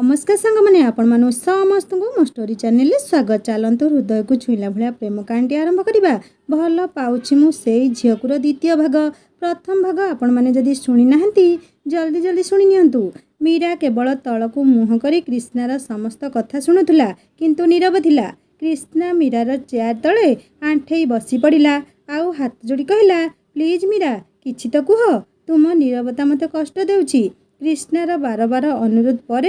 नमस्कार सांग मैंने आपण मान समस्त को मो स्टोरी चैनल स्वागत। चलतु हृदय को छुईला भाया प्रेम कहानी आरंभ करवा। भल पाऊँ मुझे झीकुर द्वितीय भाग। प्रथम भाग आपण मैंने जदि शुणी ना जल्दी जल्दी शुणी नियंतु। मीरा केवल तल को मुह कर कृष्णार समस्त कथा शुणुला किंतु नीरव थिला। कृष्णा मीरार चेयर तले आंठे बसी पड़ा आउ हाथ जोड़ी कहला, प्लीज मीरा किछि तो कुह, तुम नीरवता मते कष्ट देउछि। कृष्णार बार बार अनुरोध पर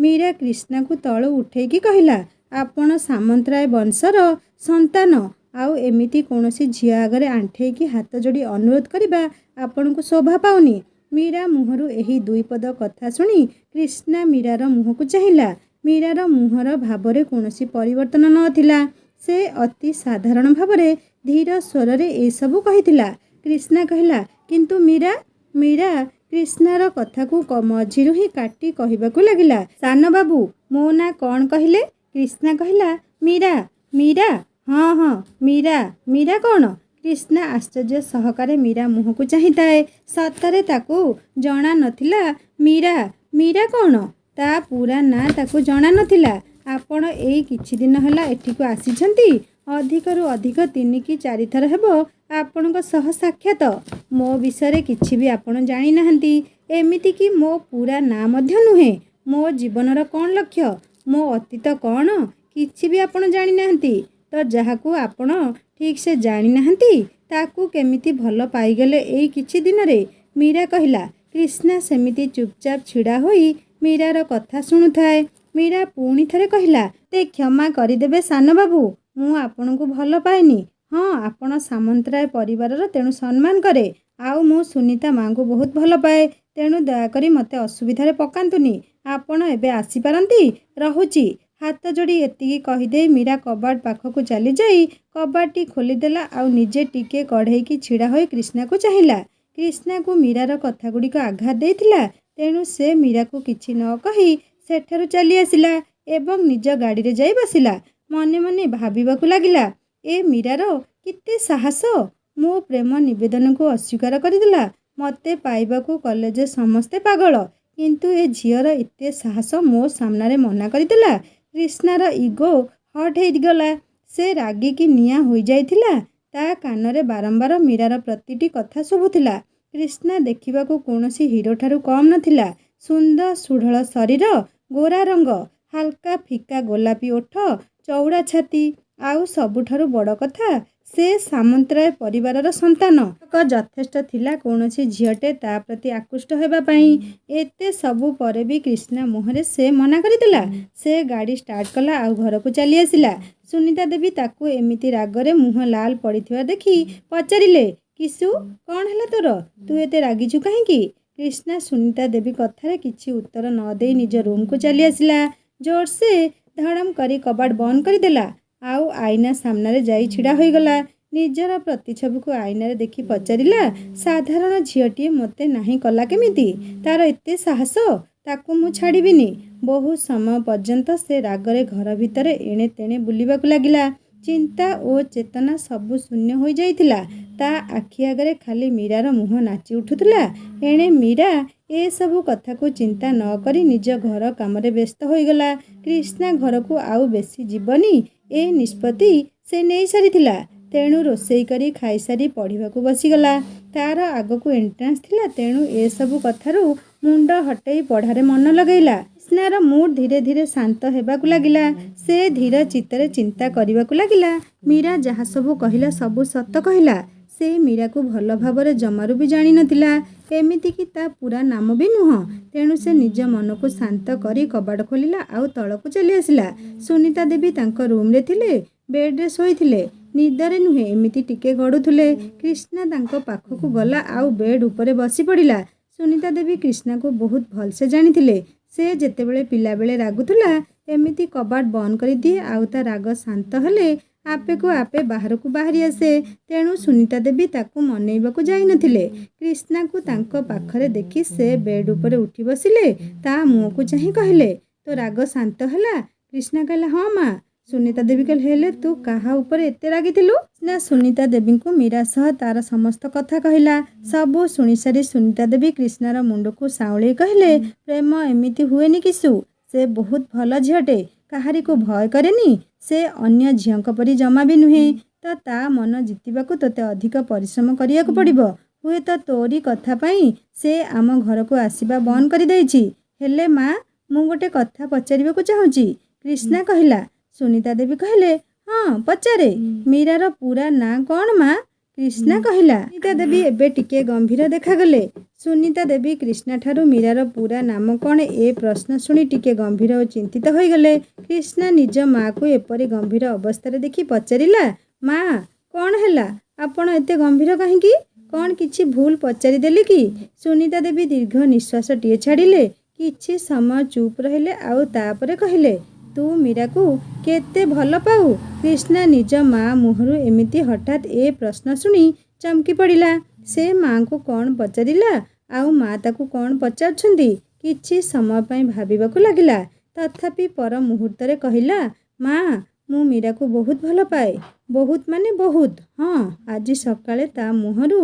मीरा कृष्णा को तलू उठेकी कहला, आपण सामंतराय वंशर संतान आउ एमिति कौनसी झील आगे आंठेकी हाथ जोड़ी अनुरोध करवा आपण को शोभा पाउनी। मीरा मुहरु एही दुई पद कथा सुनी कृष्णा मीरार मुह को चाहिला। मीरार मुहर भावरे कौनसी परिवर्तन नथिला। से अति साधारण भावरे धीर स्वर रे ए सबु कहिथिला। कृष्णा कहला, किंतु मीरा मीरा कृष्णार कथा को मझिरु ही काटी कहबाकू लगिला, सान बाबू मो ना कौन कहले? कृष्णा कहला, मीरा। मीरा? हाँ हाँ मीरा। मीरा कौन? कृष्णा आश्चर्य सहकारे मीरा मुह को चाहिए। सतरे ताकू जना नथिला। मीरा? मीरा कौन? ता पूरा ना ताकू जना नथिला। आपण एई किछि दिन हला एठी को आसीछंती। अधिकरु अधिक 3 कि 4 थर हेबो आपणक सह साक्षात। मो विषय किछि भी आपण जानि नाहंती। एमिति कि मो पूरा ना मध्य नुहे। मो जीवनर कौन लक्ष्य, मो अतीत कौन, किछि भी आपण जानि नाहंती। तो जहाकू आपण ठीक से जानि नाहंती ताकू केमिति भल पाइगले एई किछि दिन रे? मीरा कहला। कृष्णा सेमिति चुपचाप छिड़ा होई मीरार कथा शुणुथाए। मीरा पुणी थरे कहला, ते क्षमा करदेबे सान बाबू, मु आपण को भल पाएनी। हाँ, आपण सामंतराय परिवार तेणु सम्मान करे आउ मु सुनीता माँ को बहुत भल पाए। तेणु दयाकरी मते असुविधारे पकांतुनी। आपण एबे आसी पारंती, रहुची। हाथ जोड़ी एतिकी कहीदे मीरा कबाट पाखक चली जाई कबाटी खोलीदेला आउ निजे टिके कढ़ई की छिड़ा होई कृष्णा को चाहिला। कृष्णा को मीरार कथा गुड़िक आघात देइथिला। तेणु से मीरा को किछि न कही सेठारु चली आसिला एवं निज गाड़ी रे जाई बसिला। मने मने भाबिबाकू लागिला, ए मीरार किते साहस। मो प्रेम निवेदन को अस्वीकार करदेला। मते पाइबाकू कॉलेज समस्ते पागल, किंतु ए झीर एते साहस मो सामने मना करदेला। कृष्णार इगो हट हो गला। से रागी की निया हो जाइथिला। ता कानरे बारंबार मीरार प्रतिटी कथा शुभुथिला। कृष्णा देखिबाकू कौनसी हीरो ठारू कम नथिला। सुंदर सुढ़ल शरीर, गोरा रंग, हल्का फिका गोलापी ओठ, चौड़ा छाती आउ सबुठारू बड़ कथा से सामंतराय परिवारर संतान। यथेष्ट थिला कौनसी झीटे ता प्रति आकृष्ट हेबा पई। एते सबु परे भी कृष्णा मुहरे से मना करदेला। से गाड़ी स्टार्ट कला आउ घर को चली आसिला। सुनीता देवी ताकू एमिति रागरे मुह लाल पड़िथिबा देखि पचारिले, किसु कौन हैला तोर, तू एते रागिछु काहेकि? कृष्णा सुनीता देवी कथारे किछि उत्तर न दे निज रूम को चली आसिला। जोर से धड़म करी कबाट बंद करदेला आउ आईना सामने जाई छिड़ा होई गला। निजर प्रतिछबि को आईना देखि पचारिला, साधारण झीटी मते नाही कला केमिति? तार एते साहस, ताकू मु छाड़िबिनी। बहु समय पर्यंत से रागरे घर भितरे एणे तेणे बुलिबाकू लागिला। चिंता और चेतना सबु शून्य हो जाइथिला। ता आखि आगरे खाली मीरार मुह नाची उठुथिला। एणे मीरा ए सबु कथा को चिंता न करी निज घर कामरे व्यस्त हो गला। कृष्णा घर को आउ बेसी जीवनी ए निष्पत्ति से नहीं सारिथिला। तेणु रोषेई करी खाई सारी पढ़िबाकू बसीगला। तार आगकू एंट्रांस थिला। तेणु ए सबु कथारू मुंड हटेई पढ़ारे मन लगैला। कृष्णार मूड धीरे धीरे शांत हेबाकू लागिला। से धीर चित्तरे चिंता करिबाकू लागिला। मीरा जहा सबु कहिला सबु सत कहिला। से मीरा को भल भावरे जमारू भी जानी नथिला। एमिति कि ता पूरा नाम भी नुह। तेणु से निज मन को शांत करी कबाट खोलिला आउ तलकू चली आसिला। सुनीता देवी तांको रूम रे थिले, बेड रे शोइथिले। निदरे नुहे एमिति टिके गड़ुथुले। कृष्णा तांको पाखकू गला आउ बेड उपरे बसी पड़िला। सुनीता देवी कृष्णा को बहुत भल से जानिथिले। से जेतेबेले पिला बेले रागुथुला एमिति कबाट बंद कर दिए आउ ता राग शांत हेले आपे को आपे बाहर को बाहरी आसे। तेणु सुनीता देवी ताकू मनैबाकू जाई नथिले। कृष्णा को तांको पाखरे देखि से बेड उपरे उठी बसिले। ता मुह को चाहि कहले, तो राग शांत हला? कृष्णा कहला, हाँ माँ। सुनीता देवी कहले, हेले तू काहा ऊपर एते रागिथिलु? ना सुनीता देवी को मीरा सह तार समस्त कथा कहला। सबू शुणी सारी सुनीता देवी कृष्णार मुंड को साउळे कहले, प्रेम एमिति हुएनि किसु। ସେ ବହୁତ ଭଲ ଝିଅଟେ, କାହାରିକୁ ଭୟ କରେନି। ସେ ଅନ୍ୟ ଝିଅଙ୍କ ପରି ଜମା ବି ନୁହେଁ। ତ ତା ମନ ଜିତିବାକୁ ତୋତେ ଅଧିକ ପରିଶ୍ରମ କରିବାକୁ ପଡ଼ିବ। ହୁଏତ ତୋରି କଥା ପାଇଁ ସେ ଆମ ଘରକୁ ଆସିବା ବନ୍ଦ କରିଦେଇଛି। ହେଲେ ମା, ମୁଁ ଗୋଟେ କଥା ପଚାରିବାକୁ ଚାହୁଁଛି, କ୍ରିଷ୍ଣା କହିଲା। ସୁନିତା ଦେବୀ କହିଲେ, ହଁ ପଚାରେ। ମୀରାର ପୂରା ନାଁ କ'ଣ ମା? କ୍ରିଷ୍ଣା କହିଲା। ସୁନିତା ଦେବୀ ଏବେ ଟିକେ ଗମ୍ଭୀର ଦେଖାଗଲେ। ସୁନିତା ଦେବୀ କ୍ରିଷ୍ଣାଠାରୁ ମୀରାର ପୂରା ନାମ କ'ଣ ଏ ପ୍ରଶ୍ନ ଶୁଣି ଟିକେ ଗମ୍ଭୀର ଓ ଚିନ୍ତିତ ହୋଇଗଲେ। କ୍ରିଷ୍ଣା ନିଜ ମାଆକୁ ଏପରି ଗମ୍ଭୀର ଅବସ୍ଥାରେ ଦେଖି ପଚାରିଲା, ମା, କ'ଣ ହେଲା? ଆପଣ ଏତେ ଗମ୍ଭୀର କାହିଁକି? କ'ଣ କିଛି ଭୁଲ ପଚାରିଦେଲି କି? ସୁନିତା ଦେବୀ ଦୀର୍ଘ ନିଶ୍ୱାସଟିଏ ଛାଡ଼ିଲେ। କିଛି ସମୟ ଚୁପ୍ ରହିଲେ ଆଉ ତାପରେ କହିଲେ, ତୁ ମୀରାକୁ କେତେ ଭଲ ପାଉ? କ୍ରିଷ୍ଣା ନିଜ ମା ମୁହଁରୁ ଏମିତି ହଠାତ୍ ଏ ପ୍ରଶ୍ନ ଶୁଣି ଚମକି ପଡ଼ିଲା। ସେ ମାଆଙ୍କୁ କ'ଣ ପଚାରିଲା ଆଉ ମା ତାକୁ କ'ଣ ପଚାରୁଛନ୍ତି କିଛି ସମୟ ପାଇଁ ଭାବିବାକୁ ଲାଗିଲା। ତଥାପି ପର ମୁହୂର୍ତ୍ତରେ କହିଲା, ମା, ମୁଁ ମୀରାକୁ ବହୁତ ଭଲ ପାଏ। ବହୁତ ମାନେ ବହୁତ। ହଁ, ଆଜି ସକାଳେ ତା ମୁହଁରୁ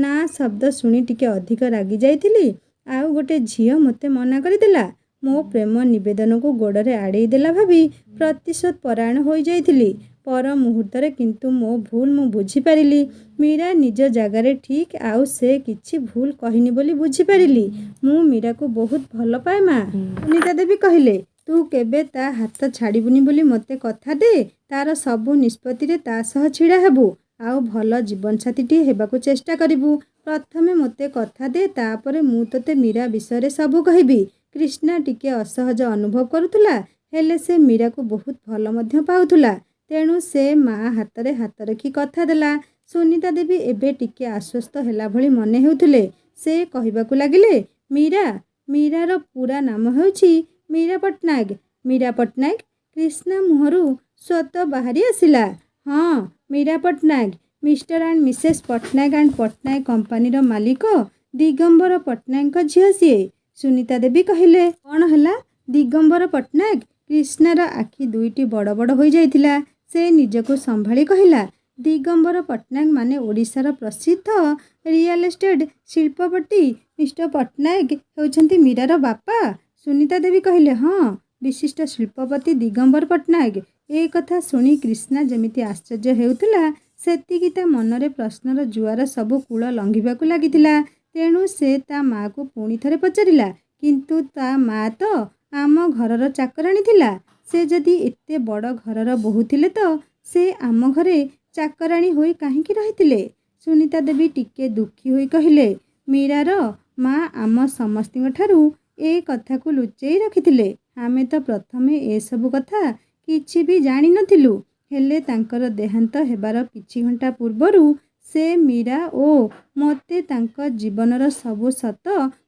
ନା ଶବ୍ଦ ଶୁଣି ଟିକେ ଅଧିକ ରାଗି ଯାଇଥିଲି। ଆଉ ଗୋଟେ ଝିଅ ମୋତେ ମନା କରିଦେଲା। ମୋ ପ୍ରେମ ନିବେଦନକୁ ଗୋଡ଼ରେ ଆଡ଼େଇ ଦେଲା ଭାବି ପ୍ରତିଶୋଧ ପରାୟଣ ହୋଇଯାଇଥିଲି। ପର ମୁହୂର୍ତ୍ତରେ କିନ୍ତୁ ମୋ ଭୁଲ ମୁଁ ବୁଝିପାରିଲି। ମୀରା ନିଜ ଜାଗାରେ ଠିକ୍ ଆଉ ସେ କିଛି ଭୁଲ କହିନି ବୋଲି ବୁଝିପାରିଲି। ମୁଁ ମୀରାକୁ ବହୁତ ଭଲ ପାଏ ମା। ସୁନିତା ଦେବୀ କହିଲେ, ତୁ କେବେ ତା ହାତ ଛାଡ଼ିବୁନି ବୋଲି ମୋତେ କଥା ଦେ। ତାର ସବୁ ନିଷ୍ପତ୍ତିରେ ତା ସହ ଛିଡ଼ା ହେବୁ ଆଉ ଭଲ ଜୀବନସାଥୀଟିଏ ହେବାକୁ ଚେଷ୍ଟା କରିବୁ। ପ୍ରଥମେ ମୋତେ କଥା ଦେ, ତାପରେ ମୁଁ ତୋତେ ମୀରା ବିଷୟରେ ସବୁ କହିବି। କ୍ରିଷ୍ଣା ଟିକେ ଅସହଜ ଅନୁଭବ କରୁଥିଲା, ହେଲେ ସେ ମୀରାକୁ ବହୁତ ଭଲ ମଧ୍ୟ ପାଉଥିଲା। ତେଣୁ ସେ ମା ହାତରେ ହାତ ରଖି କଥା ଦେଲା। ସୁନିତା ଦେବୀ ଏବେ ଟିକେ ଆଶ୍ୱସ୍ତ ହେଲା ଭଳି ମନେ ହେଉଥିଲେ। ସେ କହିବାକୁ ଲାଗିଲେ, ମୀରା, ମୀରାର ପୂରା ନାମ ହେଉଛି ମୀରା ପଟ୍ଟନାୟକ। ମୀରା ପଟ୍ଟନାୟକ? କ୍ରିଷ୍ଣା ମୁହଁରୁ ସ୍ୱତ ବାହାରି ଆସିଲା। ହଁ, Meera Pattanaik. Mr and Mrs Pattanaik and Pattanaik କମ୍ପାନୀର ମାଲିକ ଦିଗମ୍ବର ପଟ୍ଟନାୟକଙ୍କ ଝିଅ ସିଏ। ସୁନିତା ଦେବୀ କହିଲେ, କ'ଣ ହେଲା? ଦିଗମ୍ବର ପଟ୍ଟନାୟକ? କ୍ରିଷ୍ଣାର ଆଖି ଦୁଇଟି ବଡ଼ ବଡ଼ ହୋଇଯାଇଥିଲା। ସେ ନିଜକୁ ସମ୍ଭାଳି କହିଲା, ଦିଗମ୍ବର ପଟ୍ଟନାୟକ ମାନେ ଓଡ଼ିଶାର ପ୍ରସିଦ୍ଧ ରିଅଲ୍ ଏଷ୍ଟେଟ୍ ଶିଳ୍ପପତି ମିଷ୍ଟର ପଟ୍ଟନାୟକ ହେଉଛନ୍ତି ମୀରାର ବାପା। ସୁନିତା ଦେବୀ କହିଲେ, ହଁ, ବିଶିଷ୍ଟ ଶିଳ୍ପପତି ଦିଗମ୍ବର ପଟ୍ଟନାୟକ। ଏ କଥା ଶୁଣି କ୍ରିଷ୍ଣା ଯେମିତି ଆଶ୍ଚର୍ଯ୍ୟ ହେଉଥିଲା, ସେତିକି ତା ମନରେ ପ୍ରଶ୍ନର ଜୁଆର ସବୁ କୂଳ ଲଙ୍ଘିବାକୁ ଲାଗିଥିଲା। ତେଣୁ ସେ ତା ମାଆକୁ ପୁଣି ଥରେ ପଚାରିଲା, କିନ୍ତୁ ତା ମା ତ ଆମ ଘରର ଚାକରାଣୀ ଥିଲା। ସେ ଯଦି ଏତେ ବଡ଼ ଘରର ବୋହୂ ଥିଲେ ତ ସେ ଆମ ଘରେ ଚାକରାଣୀ ହୋଇ କାହିଁକି ରହିଥିଲେ? ସୁନିତା ଦେବୀ ଟିକେ ଦୁଃଖୀ ହୋଇ କହିଲେ, ମୀରାର ମା ଆମ ସମସ୍ତଙ୍କଠାରୁ ଏ କଥାକୁ ଲୁଚେଇ ରଖିଥିଲେ। ଆମେ ତ ପ୍ରଥମେ ଏସବୁ କଥା କିଛି ବି ଜାଣିନଥିଲୁ। ହେଲେ ତାଙ୍କର ଦେହାନ୍ତ ହେବାର କିଛି ଘଣ୍ଟା ପୂର୍ବରୁ ସେ ମୀରା ଓ ମୋତେ ତାଙ୍କ ଜୀବନର ସବୁ ସତ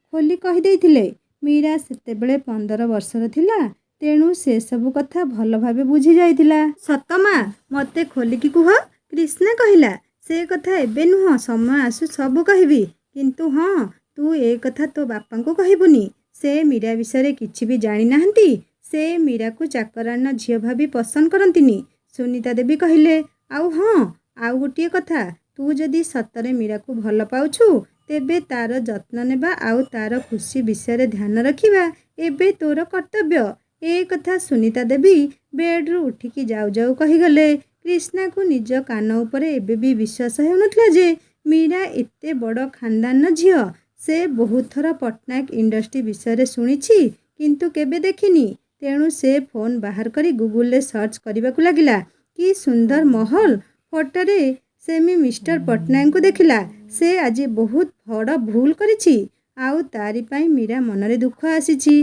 ଖୋଲି କହିଦେଇଥିଲେ। ମୀରା ସେତେବେଳେ 15 ବର୍ଷର ଥିଲା। ତେଣୁ ସେସବୁ କଥା ଭଲ ଭାବେ ବୁଝି ଯାଇଥିଲା। ସତ ମା, ମୋତେ ଖୋଲିକି କୁହ। କ୍ରିଷ୍ଣା କହିଲା, ସେ କଥା ଏବେ ନୁହଁ, ସମୟ ଆସୁ ସବୁ କହିବି। କିନ୍ତୁ ହଁ, ତୁ ଏ କଥା ତୋ ବାପାଙ୍କୁ କହିବୁନି। ସେ ମୀରା ବିଷୟରେ କିଛି ବି ଜାଣିନାହାନ୍ତି। ସେ ମୀରାକୁ ଚାକରାଣୀର ଝିଅ ଭାବି ପସନ୍ଦ କରନ୍ତିନି। ସୁନିତା ଦେବୀ କହିଲେ, ଆଉ ହଁ, ଆଉ ଗୋଟିଏ କଥା, ତୁ ଯଦି ସତରେ ମୀରାକୁ ଭଲ ପାଉଛୁ, ତେବେ ତାର ଯତ୍ନ ନେବା ଆଉ ତାର ଖୁସି ବିଷୟରେ ଧ୍ୟାନ ରଖିବା ଏବେ ତୋର କର୍ତ୍ତବ୍ୟ। ଏ କଥା ସୁନିତା ଦେବୀ ବେଡ୍ରୁ ଉଠିକି ଯାଉ ଯାଉ କହିଗଲେ। କ୍ରିଷ୍ଣାକୁ ନିଜ କାନ ଉପରେ ଏବେ ବି ବିଶ୍ୱାସ ହେଉନଥିଲା ଯେ ମୀରା ଏତେ ବଡ଼ ଖାନଦାନର ଝିଅ। ସେ ବହୁତ ଥର ପଟ୍ଟନାୟକ ଇଣ୍ଡଷ୍ଟ୍ରି ବିଷୟରେ ଶୁଣିଛି, କିନ୍ତୁ କେବେ ଦେଖିନି। ତେଣୁ ସେ ଫୋନ୍ ବାହାର କରି ଗୁଗୁଲରେ ସର୍ଚ୍ଚ କରିବାକୁ ଲାଗିଲା। କି ସୁନ୍ଦର ମହଲ! ଫଟୋରେ ସେମି ମିଷ୍ଟର ପଟ୍ଟନାୟକଙ୍କୁ ଦେଖିଲା। ସେ ଆଜି ବହୁତ ବଡ଼ ଭୁଲ କରିଛି ଆଉ ତାରି ପାଇଁ ମୀରା ମନରେ ଦୁଃଖ ଆସିଛି।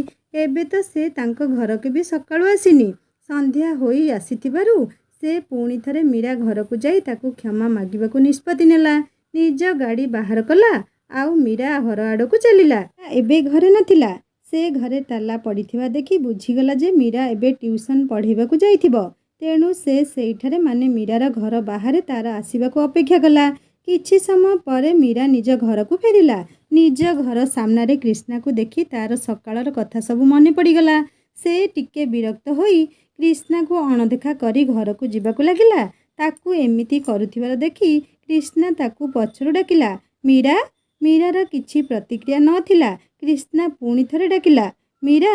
ଏବେ ତ ସେ ତାଙ୍କ ଘରକୁ ବି ସକାଳୁ ଆସିନି। ସନ୍ଧ୍ୟା ହୋଇ ଆସିଥିବାରୁ ସେ ପୁଣି ଥରେ ମୀରା ଘରକୁ ଯାଇ ତାକୁ କ୍ଷମା ମାଗିବାକୁ ନିଷ୍ପତ୍ତି ନେଲା। ନିଜ ଗାଡ଼ି ବାହାର କଲା ଆଉ ମୀରା ଘର ଆଡ଼କୁ ଚାଲିଲା। ଏବେ ଘରେ ନଥିଲା। ସେ ଘରେ ତାଲା ପଡ଼ିଥିବା ଦେଖି ବୁଝିଗଲା ଯେ ମୀରା ଏବେ ଟ୍ୟୁସନ୍ ପଢ଼େଇବାକୁ ଯାଇଥିବ। ତେଣୁ ସେ ସେଇଠାରେ ମାନେ ମୀରାର ଘର ବାହାରେ ତାର ଆସିବାକୁ ଅପେକ୍ଷା କଲା। କିଛି ସମୟ ପରେ ମୀରା ନିଜ ଘରକୁ ଫେରିଲା। ନିଜ ଘର ସାମ୍ନାରେ କ୍ରିଷ୍ଣାକୁ ଦେଖି ତାର ସକାଳର କଥା ସବୁ ମନେ ପଡ଼ିଗଲା। ସେ ଟିକେ ବିରକ୍ତ ହୋଇ କ୍ରିଷ୍ଣାକୁ ଅଣଦେଖା କରି ଘରକୁ ଯିବାକୁ ଲାଗିଲା। ତାକୁ ଏମିତି କରୁଥିବାର ଦେଖି କ୍ରିଷ୍ଣା ତାକୁ ପଛରୁ ଡାକିଲା, ମୀରା। ମୀରାର କିଛି ପ୍ରତିକ୍ରିୟା ନଥିଲା। କ୍ରିଷ୍ଣା ପୁଣି ଥରେ ଡାକିଲା, ମୀରା।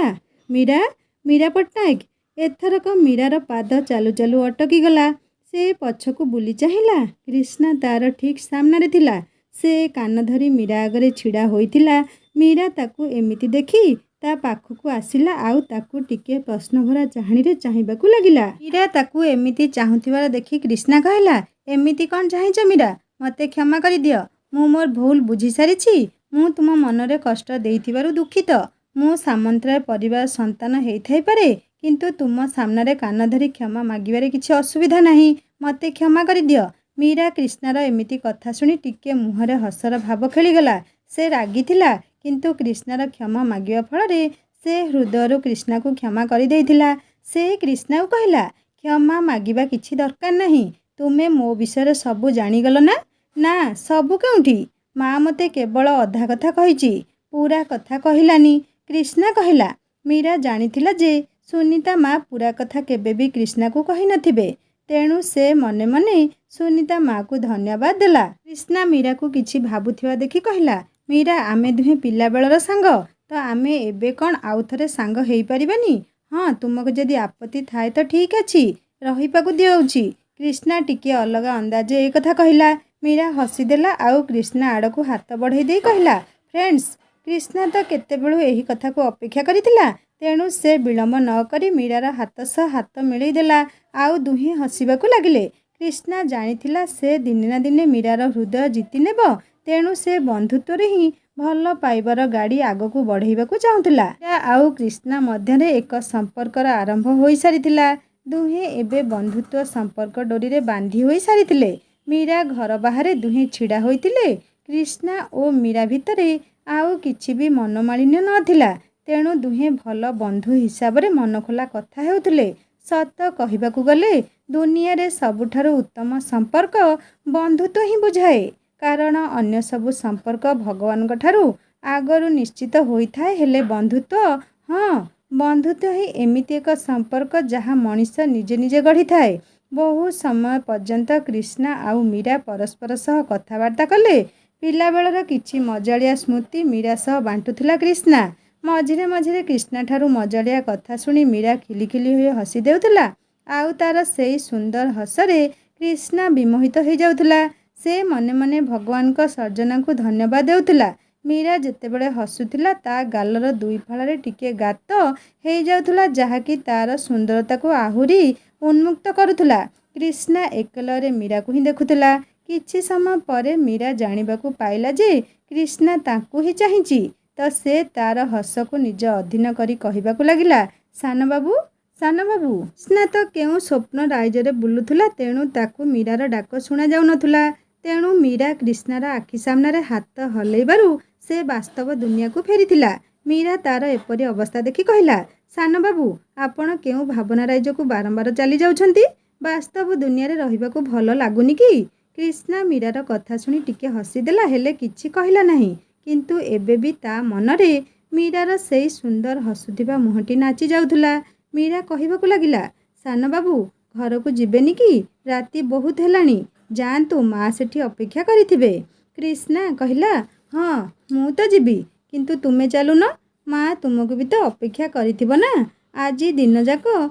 ମୀରା ମୀରା ପଟ୍ଟନାୟକ। ଏଥରକ ମୀରାର ପାଦ ଚାଲୁ ଚାଲୁ ଅଟକିଗଲା। ସେ ପଛକୁ ବୁଲି ଚାହିଁଲା। କ୍ରିଷ୍ଣା ତାର ଠିକ୍ ସାମ୍ନାରେ ଥିଲା। ସେ କାନ ଧରି ମୀରା ଆଗରେ ଛିଡ଼ା ହୋଇଥିଲା। ମୀରା ତାକୁ ଏମିତି ଦେଖି ତା ପାଖକୁ ଆସିଲା ଆଉ ତାକୁ ଟିକେ ପ୍ରଶ୍ନଭରା ଚାହାଣୀରେ ଚାହିଁବାକୁ ଲାଗିଲା। ମୀରା ତାକୁ ଏମିତି ଚାହୁଁଥିବାର ଦେଖି କ୍ରିଷ୍ଣା କହିଲା, ଏମିତି କ'ଣ ଚାହିଁଛ ମୀରା? ମୋତେ କ୍ଷମା କରିଦିଅ। ମୁଁ ମୋର ଭୁଲ ବୁଝିସାରିଛି। ମୁଁ ତୁମ ମନରେ କଷ୍ଟ ଦେଇଥିବାରୁ ଦୁଃଖିତ। ମୁଁ ସାମନ୍ତରାୟ ପରିବାର ସନ୍ତାନ ହେଇଥାଇପାରେ, କିନ୍ତୁ ତୁମ ସାମ୍ନାରେ କାନ ଧରି କ୍ଷମା ମାଗିବାରେ କିଛି ଅସୁବିଧା ନାହିଁ। ମୋତେ କ୍ଷମା କରିଦିଅ। ମୀରା କ୍ରିଷ୍ଣାର ଏମିତି କଥା ଶୁଣି ଟିକେ ମୁହଁରେ ହସର ଭାବ ଖେଳିଗଲା। ସେ ରାଗିଥିଲା, କିନ୍ତୁ କ୍ରିଷ୍ଣାର କ୍ଷମା ମାଗିବା ଫଳରେ ସେ ହୃଦୟରୁ କ୍ରିଷ୍ଣାକୁ କ୍ଷମା କରିଦେଇଥିଲା। ସେ କ୍ରିଷ୍ଣାକୁ କହିଲା, କ୍ଷମା ମାଗିବା କିଛି ଦରକାର ନାହିଁ। ତୁମେ ମୋ ବିଷୟରେ ସବୁ ଜାଣିଗଲ ନା? ନା, ସବୁ କେଉଁଠି? ମା ମୋତେ କେବଳ ଅଧା କଥା କହିଛି, ପୁରା କଥା କହିଲାନି। କ୍ରିଷ୍ଣା କହିଲା। ମୀରା ଜାଣିଥିଲା ଯେ ସୁନିତା ମା ପୁରା କଥା କେବେ ବି କ୍ରିଷ୍ଣାକୁ କହିନଥିବେ। ତେଣୁ ସେ ମନେ ମନେ ସୁନିତା ମାକୁ ଧନ୍ୟବାଦ ଦେଲା। କ୍ରିଷ୍ଣା ମୀରାକୁ କିଛି ଭାବୁଥିବା ଦେଖି କହିଲା, ମୀରା, ଆମେ ଦୁହେଁ ପିଲାବେଳର ସାଙ୍ଗ, ତ ଆମେ ଏବେ କ'ଣ ଆଉ ଥରେ ସାଙ୍ଗ ହେଇପାରିବାନି? ହଁ, ତୁମକୁ ଯଦି ଆପତ୍ତି ଥାଏ ତ ଠିକ୍ ଅଛି, ରହିବାକୁ ଦିଆଉଛି। କ୍ରିଷ୍ଣା ଟିକେ ଅଲଗା ଅନ୍ଦାଜରେ ଏ କଥା କହିଲା। ମୀରା ହସିଦେଲା ଆଉ କ୍ରିଷ୍ଣା ଆଡ଼କୁ ହାତ ବଢ଼େଇ ଦେଇ କହିଲା, ଫ୍ରେଣ୍ଡସ୍। କ୍ରିଷ୍ଣା ତ କେତେବେଳୁ ଏହି କଥାକୁ ଅପେକ୍ଷା କରିଥିଲା। ତେଣୁ ସେ ବିଳମ୍ବ ନ କରି ମୀରାର ହାତ ସହ ହାତ ମିଳେଇ ଦେଲା ଆଉ ଦୁହେଁ ହସିବାକୁ ଲାଗିଲେ। କ୍ରିଷ୍ଣା ଜାଣିଥିଲା ସେ ଦିନେ ନା ଦିନେ ମୀରାର ହୃଦୟ ଜିତି ନେବ। ତେଣୁ ସେ ବନ୍ଧୁତ୍ୱରେ ହିଁ ଭଲ ପାଇବାର ଗାଡ଼ି ଆଗକୁ ବଢ଼େଇବାକୁ ଚାହୁଁଥିଲା। ମୀରା ଆଉ କ୍ରିଷ୍ଣା ମଧ୍ୟରେ ଏକ ସମ୍ପର୍କର ଆରମ୍ଭ ହୋଇସାରିଥିଲା। ଦୁହେଁ ଏବେ ବନ୍ଧୁତ୍ୱ ସମ୍ପର୍କ ଡୋରିରେ ବାନ୍ଧି ହୋଇସାରିଥିଲେ। ମୀରା ଘର ବାହାରେ ଦୁହେଁ ଛିଡ଼ା ହୋଇଥିଲେ। କ୍ରିଷ୍ଣା ଓ ମୀରା ଭିତରେ ଆଉ କିଛି ବି ମନୋମାଳିନ୍ୟ ନଥିଲା। ତେଣୁ ଦୁହେଁ ଭଲ ବନ୍ଧୁ ହିସାବରେ ମନଖୋଲା କଥା ହେଉଥିଲେ। ସତ କହିବାକୁ ଗଲେ ଦୁନିଆରେ ସବୁଠାରୁ ଉତ୍ତମ ସମ୍ପର୍କ ବନ୍ଧୁତ୍ୱ ହିଁ ବୁଝାଏ। କାରଣ ଅନ୍ୟ ସବୁ ସମ୍ପର୍କ ଭଗବାନଙ୍କ ଠାରୁ ଆଗରୁ ନିଶ୍ଚିତ ହୋଇଥାଏ, ହେଲେ ବନ୍ଧୁତ୍ୱ, ହଁ, ବନ୍ଧୁତ୍ୱ ହିଁ ଏମିତି ଏକ ସମ୍ପର୍କ ଯାହା ମଣିଷ ନିଜେ ନିଜେ ଗଢ଼ିଥାଏ। ବହୁ ସମୟ ପର୍ଯ୍ୟନ୍ତ କ୍ରିଷ୍ଣା ଆଉ ମୀରା ପରସ୍ପର ସହ କଥାବାର୍ତ୍ତା କଲେ। ପିଲାବେଳର କିଛି ମଜାଳିଆ ସ୍ମୃତି ମୀରା ସହ ବାଣ୍ଟୁଥିଲା କ୍ରିଷ୍ଣା। ମଝିରେ ମଝିରେ କ୍ରିଷ୍ଣାଠାରୁ ମଜାଳିଆ କଥା ଶୁଣି ମୀରା ଖିଲିଖିଲି ହୋଇ ହସି ଦେଉଥିଲା ଆଉ ତାର ସେଇ ସୁନ୍ଦର ହସରେ କ୍ରିଷ୍ଣା ବିମୋହିତ ହୋଇଯାଉଥିଲା। ସେ ମନେ ମନେ ଭଗବାନଙ୍କ ସର୍ଜନାଙ୍କୁ ଧନ୍ୟବାଦ ଦେଉଥିଲା। ମୀରା ଯେତେବେଳେ ହସୁଥିଲା ତା ଗାଲର ଦୁଇ ଫାଳରେ ଟିକେ ଗାତ ହେଇଯାଉଥିଲା, ଯାହାକି ତାର ସୁନ୍ଦରତାକୁ ଆହୁରି ଉନ୍ମୁକ୍ତ କରୁଥିଲା। କ୍ରିଷ୍ଣା ଏକଲରେ ମୀରାକୁ ହିଁ ଦେଖୁଥିଲା। କିଛି ସମୟ ପରେ ମୀରା ଜାଣିବାକୁ ପାଇଲା ଯେ କ୍ରିଷ୍ଣା ତାଙ୍କୁ ହିଁ ଚାହିଁଛି। ତ ସେ ତାର ହସକୁ ନିଜ ଅଧୀନ କରି କହିବାକୁ ଲାଗିଲା, ସାନବାବୁ, ସାନବାବୁ। କ୍ରିଷ୍ଣା ତ କେଉଁ ସ୍ୱପ୍ନ ରାଜ୍ୟରେ ବୁଲୁଥିଲା, ତେଣୁ ତାକୁ ମୀରାର ଡାକ ଶୁଣାଯାଉନଥିଲା। ତେଣୁ ମୀରା କ୍ରିଷ୍ଣାର ଆଖି ସାମ୍ନାରେ ହାତ ହଲେଇବାରୁ ସେ ବାସ୍ତବ ଦୁନିଆକୁ ଫେରିଥିଲା। ମୀରା ତାର ଏପରି ଅବସ୍ଥା ଦେଖି କହିଲା, ସାନବାବୁ, ଆପଣ କେଉଁ ଭାବନା ରାଜ୍ୟକୁ ବାରମ୍ବାର ଚାଲି ଯାଉଛନ୍ତି? ବାସ୍ତବ ଦୁନିଆରେ ରହିବାକୁ ଭଲ ଲାଗୁନି କି? କ୍ରିଷ୍ଣା ମୀରାର କଥା ଶୁଣି ଟିକେ ହସିଦେଲା, ହେଲେ କିଛି କହିଲା ନାହିଁ। କିନ୍ତୁ ଏବେ ବି ତା ମନରେ ମୀରାର ସେଇ ସୁନ୍ଦର ହସୁଥିବା ମୁହଁଟି ନାଚି ଯାଉଥିଲା। ମୀରା କହିବାକୁ ଲାଗିଲା, ସାନବାବୁ, ଘରକୁ ଯିବେନି କି? ରାତି ବହୁତ ହେଲାଣି। ଯାଆନ୍ତୁ, ମା ସେଠି ଅପେକ୍ଷା କରିଥିବେ। କ୍ରିଷ୍ଣା କହିଲା, ହଁ, ମୁଁ ତ ଯିବି, କିନ୍ତୁ ତୁମେ ଚାଲୁନ। ମା ତୁମକୁ ବି ତ ଅପେକ୍ଷା କରିଥିବ ନା? ଆଜି ଦିନଯାକ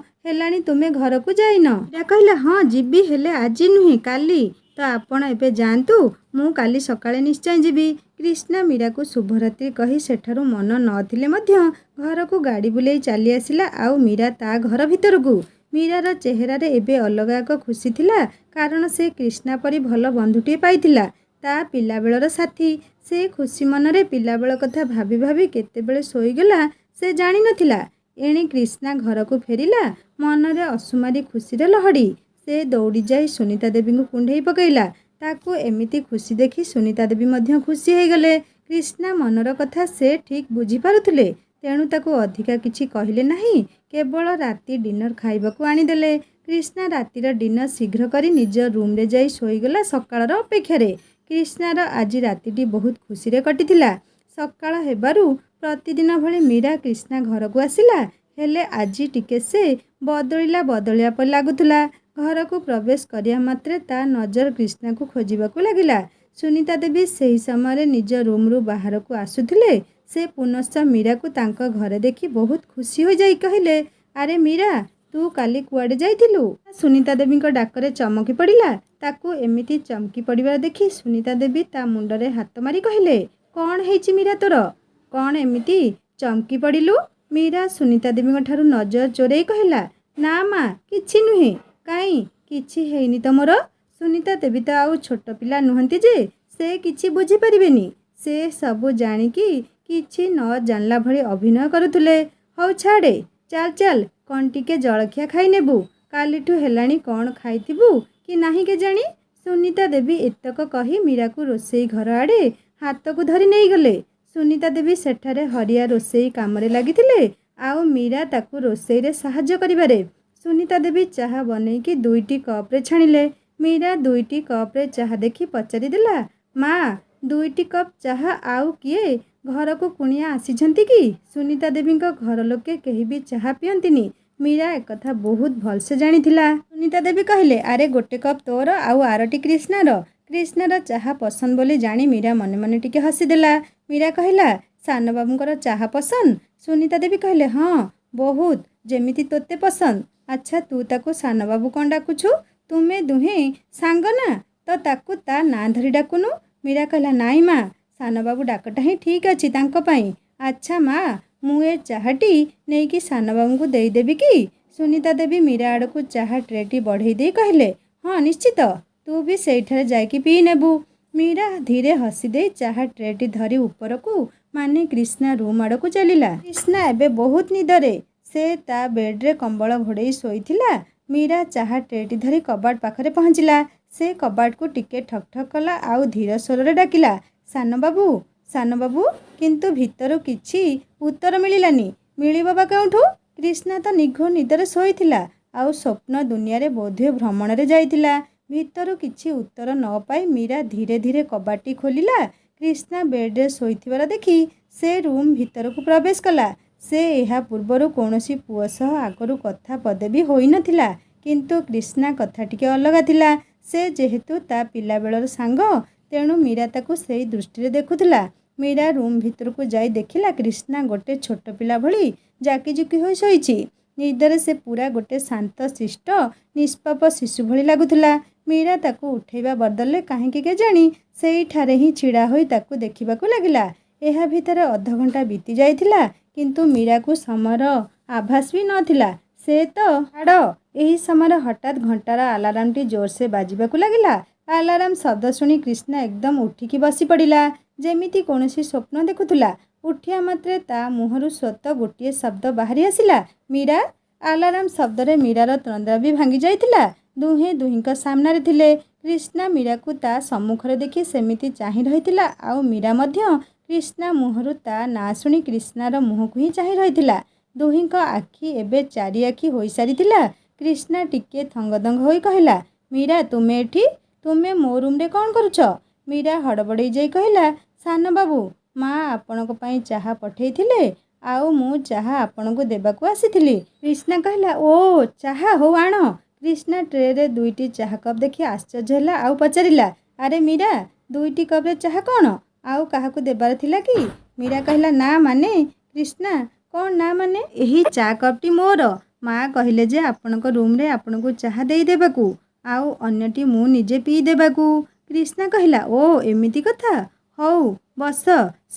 ହେଲାଣି ତୁମେ ଘରକୁ ଯାଇନ। ମୀରା କହିଲା, ହଁ ଯିବି, ହେଲେ ଆଜି ନୁହେଁ, କାଲି। ତ ଆପଣ ଏବେ ଯାଆନ୍ତୁ, ମୁଁ କାଲି ସକାଳେ ନିଶ୍ଚୟ ଯିବି। କ୍ରିଷ୍ଣା ମୀରାକୁ ଶୁଭରାତ୍ରି କହି ସେଠାରୁ ମନ ନଥିଲେ ମଧ୍ୟ ଘରକୁ ଗାଡ଼ି ବୁଲେଇ ଚାଲି ଆସିଲା ଆଉ ମୀରା ତା ଘର ଭିତରକୁ। ମୀରାର ଚେହେରାରେ ଏବେ ଅଲଗା ଏକ ଖୁସି ଥିଲା, କାରଣ ସେ କ୍ରିଷ୍ଣା ପରି ଭଲ ବନ୍ଧୁଟିଏ ପାଇଥିଲା, ତା ପିଲାବେଳର ସାଥୀ। ସେ ଖୁସି ମନରେ ପିଲାବେଳ କଥା ଭାବି ଭାବି କେତେବେଳେ ଶୋଇଗଲା ସେ ଜାଣିନଥିଲା। ଏଣେ କ୍ରିଷ୍ଣା ଘରକୁ ଫେରିଲା, ମନରେ ଅସୁମାରୀ ଖୁସିର ଲହଡ଼ି। ସେ ଦୌଡ଼ି ଯାଇ ସୁନିତା ଦେବୀଙ୍କୁ କୁଣ୍ଢେଇ ପକାଇଲା। ତାକୁ ଏମିତି ଖୁସି ଦେଖି ସୁନିତା ଦେବୀ ମଧ୍ୟ ଖୁସି ହୋଇଗଲେ। କ୍ରିଷ୍ଣା ମନର କଥା ସେ ଠିକ୍ ବୁଝିପାରୁଥିଲେ, ତେଣୁ ତାକୁ ଅଧିକା କିଛି କହିଲେ ନାହିଁ, କେବଳ ରାତି ଡିନର ଖାଇବାକୁ ଆଣିଦେଲେ। କ୍ରିଷ୍ଣା ରାତିର ଡିନର ଶୀଘ୍ର କରି ନିଜ ରୁମ୍ରେ ଯାଇ ଶୋଇଗଲା ସକାଳର ଅପେକ୍ଷାରେ। କ୍ରିଷ୍ଣାର ଆଜି ରାତିଟି ବହୁତ ଖୁସିରେ କଟିଥିଲା। ସକାଳ ହେବାରୁ ପ୍ରତିଦିନ ଭଳି ମୀରା କ୍ରିଷ୍ଣା ଘରକୁ ଆସିଲା, ହେଲେ ଆଜି ଟିକେ ସେ ବଦଳିଲା ବଦଳିବା ପରି ଲାଗୁଥିଲା। ଘରକୁ ପ୍ରବେଶ କରିବା ମାତ୍ରେ ତା ନଜର କ୍ରିଷ୍ଣାକୁ ଖୋଜିବାକୁ ଲାଗିଲା। ସୁନିତା ଦେବୀ ସେହି ସମୟରେ ନିଜ ରୁମ୍ରୁ ବାହାରକୁ ଆସୁଥିଲେ। ସେ ପୁନଶ୍ଚ ମୀରାକୁ ତାଙ୍କ ଘରେ ଦେଖି ବହୁତ ଖୁସି ହୋଇଯାଇ କହିଲେ, ଆରେ ମୀରା, ତୁ କାଲି କୁଆଡ଼େ ଯାଇଥିଲୁ? ସୁନିତା ଦେବୀଙ୍କ ଡାକରେ ଚମକି ପଡ଼ିଲା। ତାକୁ ଏମିତି ଚମକି ପଡ଼ିବାର ଦେଖି ସୁନିତା ଦେବୀ ତା ମୁଣ୍ଡରେ ହାତ ମାରି କହିଲେ, କ'ଣ ହେଇଛି ମୀରା ତୋର? କ'ଣ ଏମିତି ଚମକି ପଡ଼ିଲୁ? ମୀରା ସୁନିତା ଦେବୀଙ୍କ ଠାରୁ ନଜର ଚୋରେଇ କହିଲା, ନା ମା, କିଛି ନୁହେଁ। କାହିଁ, କିଛି ହେଇନି ତ ମୋର। ସୁନିତା ଦେବୀ ତ ଆଉ ଛୋଟ ପିଲା ନୁହନ୍ତି ଯେ ସେ କିଛି ବୁଝିପାରିବେନି। ସେ ସବୁ ଜାଣିକି କିଛି ନ ଜାଣିଲା ଭଳି ଅଭିନୟ କରୁଥିଲେ। ହଉ ଛାଡ଼େ, ଚାଲ ଚାଲ କ'ଣ ଟିକେ ଜଳଖିଆ ଖାଇ ନେବୁ। କାଲିଠୁ ହେଲାଣି କ'ଣ ଖାଇଥିବୁ କି ନାହିଁ କେଜାଣି। ସୁନିତା ଦେବୀ ଏତକ କହି ମୀରାକୁ ରୋଷେଇ ଘର ଆଡ଼େ ହାତକୁ ଧରି ନେଇଗଲେ। ସୁନିତା ଦେବୀ ସେଠାରେ ହରିଆ ରୋଷେଇ କାମରେ ଲାଗିଥିଲେ, ଆଉ ମୀରା ତାକୁ ରୋଷେଇରେ ସାହାଯ୍ୟ କରିବାରେ। ସୁନିତା ଦେବୀ ଚାହା ବନେଇକି 2ଟି କପ୍ରେ ଛାଣିଲେ। ମୀରା 2ଟି କପ୍ରେ ଚାହା ଦେଖି ପଚାରିଦେଲା, ମା, 2ଟି କପ୍ ଚାହା, ଆଉ କିଏ ଘରକୁ କୁଣିଆ ଆସିଛନ୍ତି କି? ସୁନିତା ଦେବୀଙ୍କ ଘର ଲୋକେ କେହି ବି ଚାହା ପିଅନ୍ତିନି। ମୀରା ଏକଥା ବହୁତ ଭଲସେ ଜାଣିଥିଲା। ସୁନିତା ଦେବୀ କହିଲେ, ଆରେ 1 କପ୍ ତୋର ଆଉ ଆରଟି କ୍ରିଷ୍ଣାର। କ୍ରିଷ୍ଣାର ଚାହା ପସନ୍ଦ ବୋଲି ଜାଣି ମୀରା ମନେ ମନେ ଟିକେ ହସିଦେଲା। ମୀରା କହିଲା, ସାନବାବୁଙ୍କର ଚାହା ପସନ୍ଦ? ସୁନିତା ଦେବୀ କହିଲେ, ହଁ, ବହୁତ, ଯେମିତି ତୋତେ ପସନ୍ଦ। ଆଚ୍ଛା, ତୁ ତାକୁ ସାନବାବୁ କ'ଣ ଡାକୁଛୁ? ତୁମେ ଦୁହେଁ ସାଙ୍ଗ ନା, ତ ତାକୁ ତା ନାଁ ଧରି ଡାକୁନୁ। ମୀରା କହିଲା, ନାଇଁ ମା, ସାନବାବୁ ଡାକଟା ହିଁ ଠିକ୍ ଅଛି ତାଙ୍କ ପାଇଁ। ଆଚ୍ଛା ମା, ମୁଁ ଏ ଚାହାଟି ନେଇକି ସାନବାବୁଙ୍କୁ ଦେଇଦେବି କି? ସୁନିତା ଦେବୀ ମୀରା ଆଡ଼କୁ ଚାହା ଟ୍ରେଟି ବଢ଼େଇ ଦେଇ କହିଲେ, ହଁ ନିଶ୍ଚିତ, ତୁ ବି ସେଇଠାରେ ଯାଇକି ପିଇ ନେବୁ। ମୀରା ଧୀରେ ହସି ଦେଇ ଚାହା ଟ୍ରେଟି ଧରି ଉପରକୁ ମାନେ କ୍ରିଷ୍ଣା ରୁମ୍ ଆଡ଼କୁ ଚାଲିଲା। କ୍ରିଷ୍ଣା ଏବେ ବହୁତ ନିଦରେ। ସେ ତା ବେଡ଼୍ରେ କମ୍ବଳ ଘୋଡ଼େଇ ଶୋଇଥିଲା। ମୀରା ଚାହା ଟ୍ରେଟି ଧରି କବାଟ ପାଖରେ ପହଞ୍ଚିଲା। ସେ କବାଟକୁ ଟିକେ ଠକ୍ ଠକ୍ କଲା ଆଉ ଧୀର ସ୍ୱରରେ ଡାକିଲା, ସାନବାବୁ, ସାନବାବୁ। କିନ୍ତୁ ଭିତରୁ କିଛି ଉତ୍ତର ମିଳିଲାନି। ମିଳିବ ବା କେଉଁଠୁ? କ୍ରିଷ୍ଣା ତ ନିଘୋ ନିଦରେ ଶୋଇଥିଲା, ଆଉ ସ୍ୱପ୍ନ ଦୁନିଆରେ ବୋଧହୁଏ ଭ୍ରମଣରେ ଯାଇଥିଲା। ଭିତରୁ କିଛି ଉତ୍ତର ନ ପାଇ ମୀରା ଧୀରେ ଧୀରେ କବାଟଟି ଖୋଲିଲା। କ୍ରିଷ୍ଣା ବେଡ଼୍ରେ ଶୋଇଥିବାର ଦେଖି ସେ ରୁମ୍ ଭିତରକୁ ପ୍ରବେଶ କଲା। ସେ ଏହା ପୂର୍ବରୁ କୌଣସି ପୁଅ ସହ ଆଗରୁ କଥା ପଦେ ବି ହୋଇନଥିଲା। କିନ୍ତୁ କ୍ରିଷ୍ଣା କଥା ଟିକେ ଅଲଗା ଥିଲା। ସେ ଯେହେତୁ ତା ପିଲାବେଳର ସାଙ୍ଗ, ତେଣୁ ମୀରା ତାକୁ ସେଇ ଦୃଷ୍ଟିରେ ଦେଖୁଥିଲା। ମୀରା ରୁମ୍ ଭିତରକୁ ଯାଇ ଦେଖିଲା କ୍ରିଷ୍ଣା ଗୋଟେ ଛୋଟ ପିଲା ଭଳି ଜାକିଜୁକି ହୋଇ ଶୋଇଛି। ନିଦରେ ସେ ପୁରା ଗୋଟେ ଶାନ୍ତ ଶିଷ୍ଟ ନିଷ୍ପାପ ଶିଶୁ ଭଳି ଲାଗୁଥିଲା। ମୀରା ତାକୁ ଉଠେଇବା ବଦଳରେ କାହିଁକି କେଜାଣି ସେଇଠାରେ ହିଁ ଛିଡ଼ା ହୋଇ ତାକୁ ଦେଖିବାକୁ ଲାଗିଲା। ଏହା ଭିତରେ ଅଧଘଣ୍ଟା ବିତି ଯାଇଥିଲା, କିନ୍ତୁ ମୀରାକୁ ସମୟର ଆଭାସ ବି ନଥିଲା। ସେ ତ ଛାଡ଼। ଏହି ସମୟରେ ହଠାତ୍ ଘଣ୍ଟାର ଆଲାର୍ମଟି ଜୋରସେ ବାଜିବାକୁ ଲାଗିଲା। ଆଲାର୍ମ ଶବ୍ଦ ଶୁଣି କ୍ରିଷ୍ଣା ଏକଦମ ଉଠିକି ବସି ପଡ଼ିଲା, ଯେମିତି କୌଣସି ସ୍ୱପ୍ନ ଦେଖୁଥିଲା। ଉଠିବା ମାତ୍ରେ ତା ମୁହଁରୁ ସ୍ୱତଃ ଗୋଟିଏ ଶବ୍ଦ ବାହାରି ଆସିଲା, ମୀରା। ଆଲାର୍ମ ଶବ୍ଦରେ ମୀରାର ତନ୍ଦ୍ରା ବି ଭାଙ୍ଗି ଯାଇଥିଲା। ଦୁହେଁ ଦୁହିଁଙ୍କ ସାମ୍ନାରେ ଥିଲେ। କ୍ରିଷ୍ଣା ମୀରାକୁ ତା ସମ୍ମୁଖରେ ଦେଖି ସେମିତି ଚାହିଁ ରହିଥିଲା, ଆଉ ମୀରା ମଧ୍ୟ କ୍ରିଷ୍ଣା ମୁହଁରୁ ତା ନାଁ ଶୁଣି କ୍ରିଷ୍ଣାର ମୁହଁକୁ ହିଁ ଚାହିଁ ରହିଥିଲା। ଦୁହିଁଙ୍କ ଆଖି ଏବେ ଚାରିଆଖି ହୋଇସାରିଥିଲା। କ୍ରିଷ୍ଣା ଟିକେ ଥଙ୍ଗଦଙ୍ଗ ହୋଇ କହିଲା, ମୀରା, ତୁମେ ଏଠି? ତୁମେ ମୋ ରୁମ୍ରେ କ'ଣ କରୁଛ? ମୀରା ହଡ଼ବଡ଼େଇ ଯାଇ କହିଲା, ସାନବାବୁ, ମା ଆପଣଙ୍କ ପାଇଁ ଚାହା ପଠେଇଥିଲେ, ଆଉ ମୁଁ ଚାହା ଆପଣଙ୍କୁ ଦେବାକୁ ଆସିଥିଲି। କ୍ରିଷ୍ଣା କହିଲା, ଓ ଚାହା, ହଉ ଆଣ। କ୍ରିଷ୍ଣା ଟ୍ରେରେ 2ଟି ଚାହା କପ୍ ଦେଖି ଆଶ୍ଚର୍ଯ୍ୟ ହେଲା ଆଉ ପଚାରିଲା, ଆରେ ମୀରା, 2ଟି କପ୍ରେ ଚାହା କ'ଣ? ଆଉ କାହାକୁ ଦେବାର ଥିଲା କି? ମୀରା କହିଲା, ନା ମାନେ। କ୍ରିଷ୍ଣା, କ'ଣ ନା ମାନେ? ଏହି ଚା କପ୍ଟି ମୋର। ମା କହିଲେ ଯେ ଆପଣଙ୍କ ରୁମ୍ରେ ଆପଣଙ୍କୁ ଚାହା ଦେଇଦେବାକୁ, ଆଉ ଅନ୍ୟଟି ମୁଁ ନିଜେ ପିଇ ଦେବାକୁ। କ୍ରିଷ୍ଣା କହିଲା, ଓ ଏମିତି କଥା। ହଉ ବସ,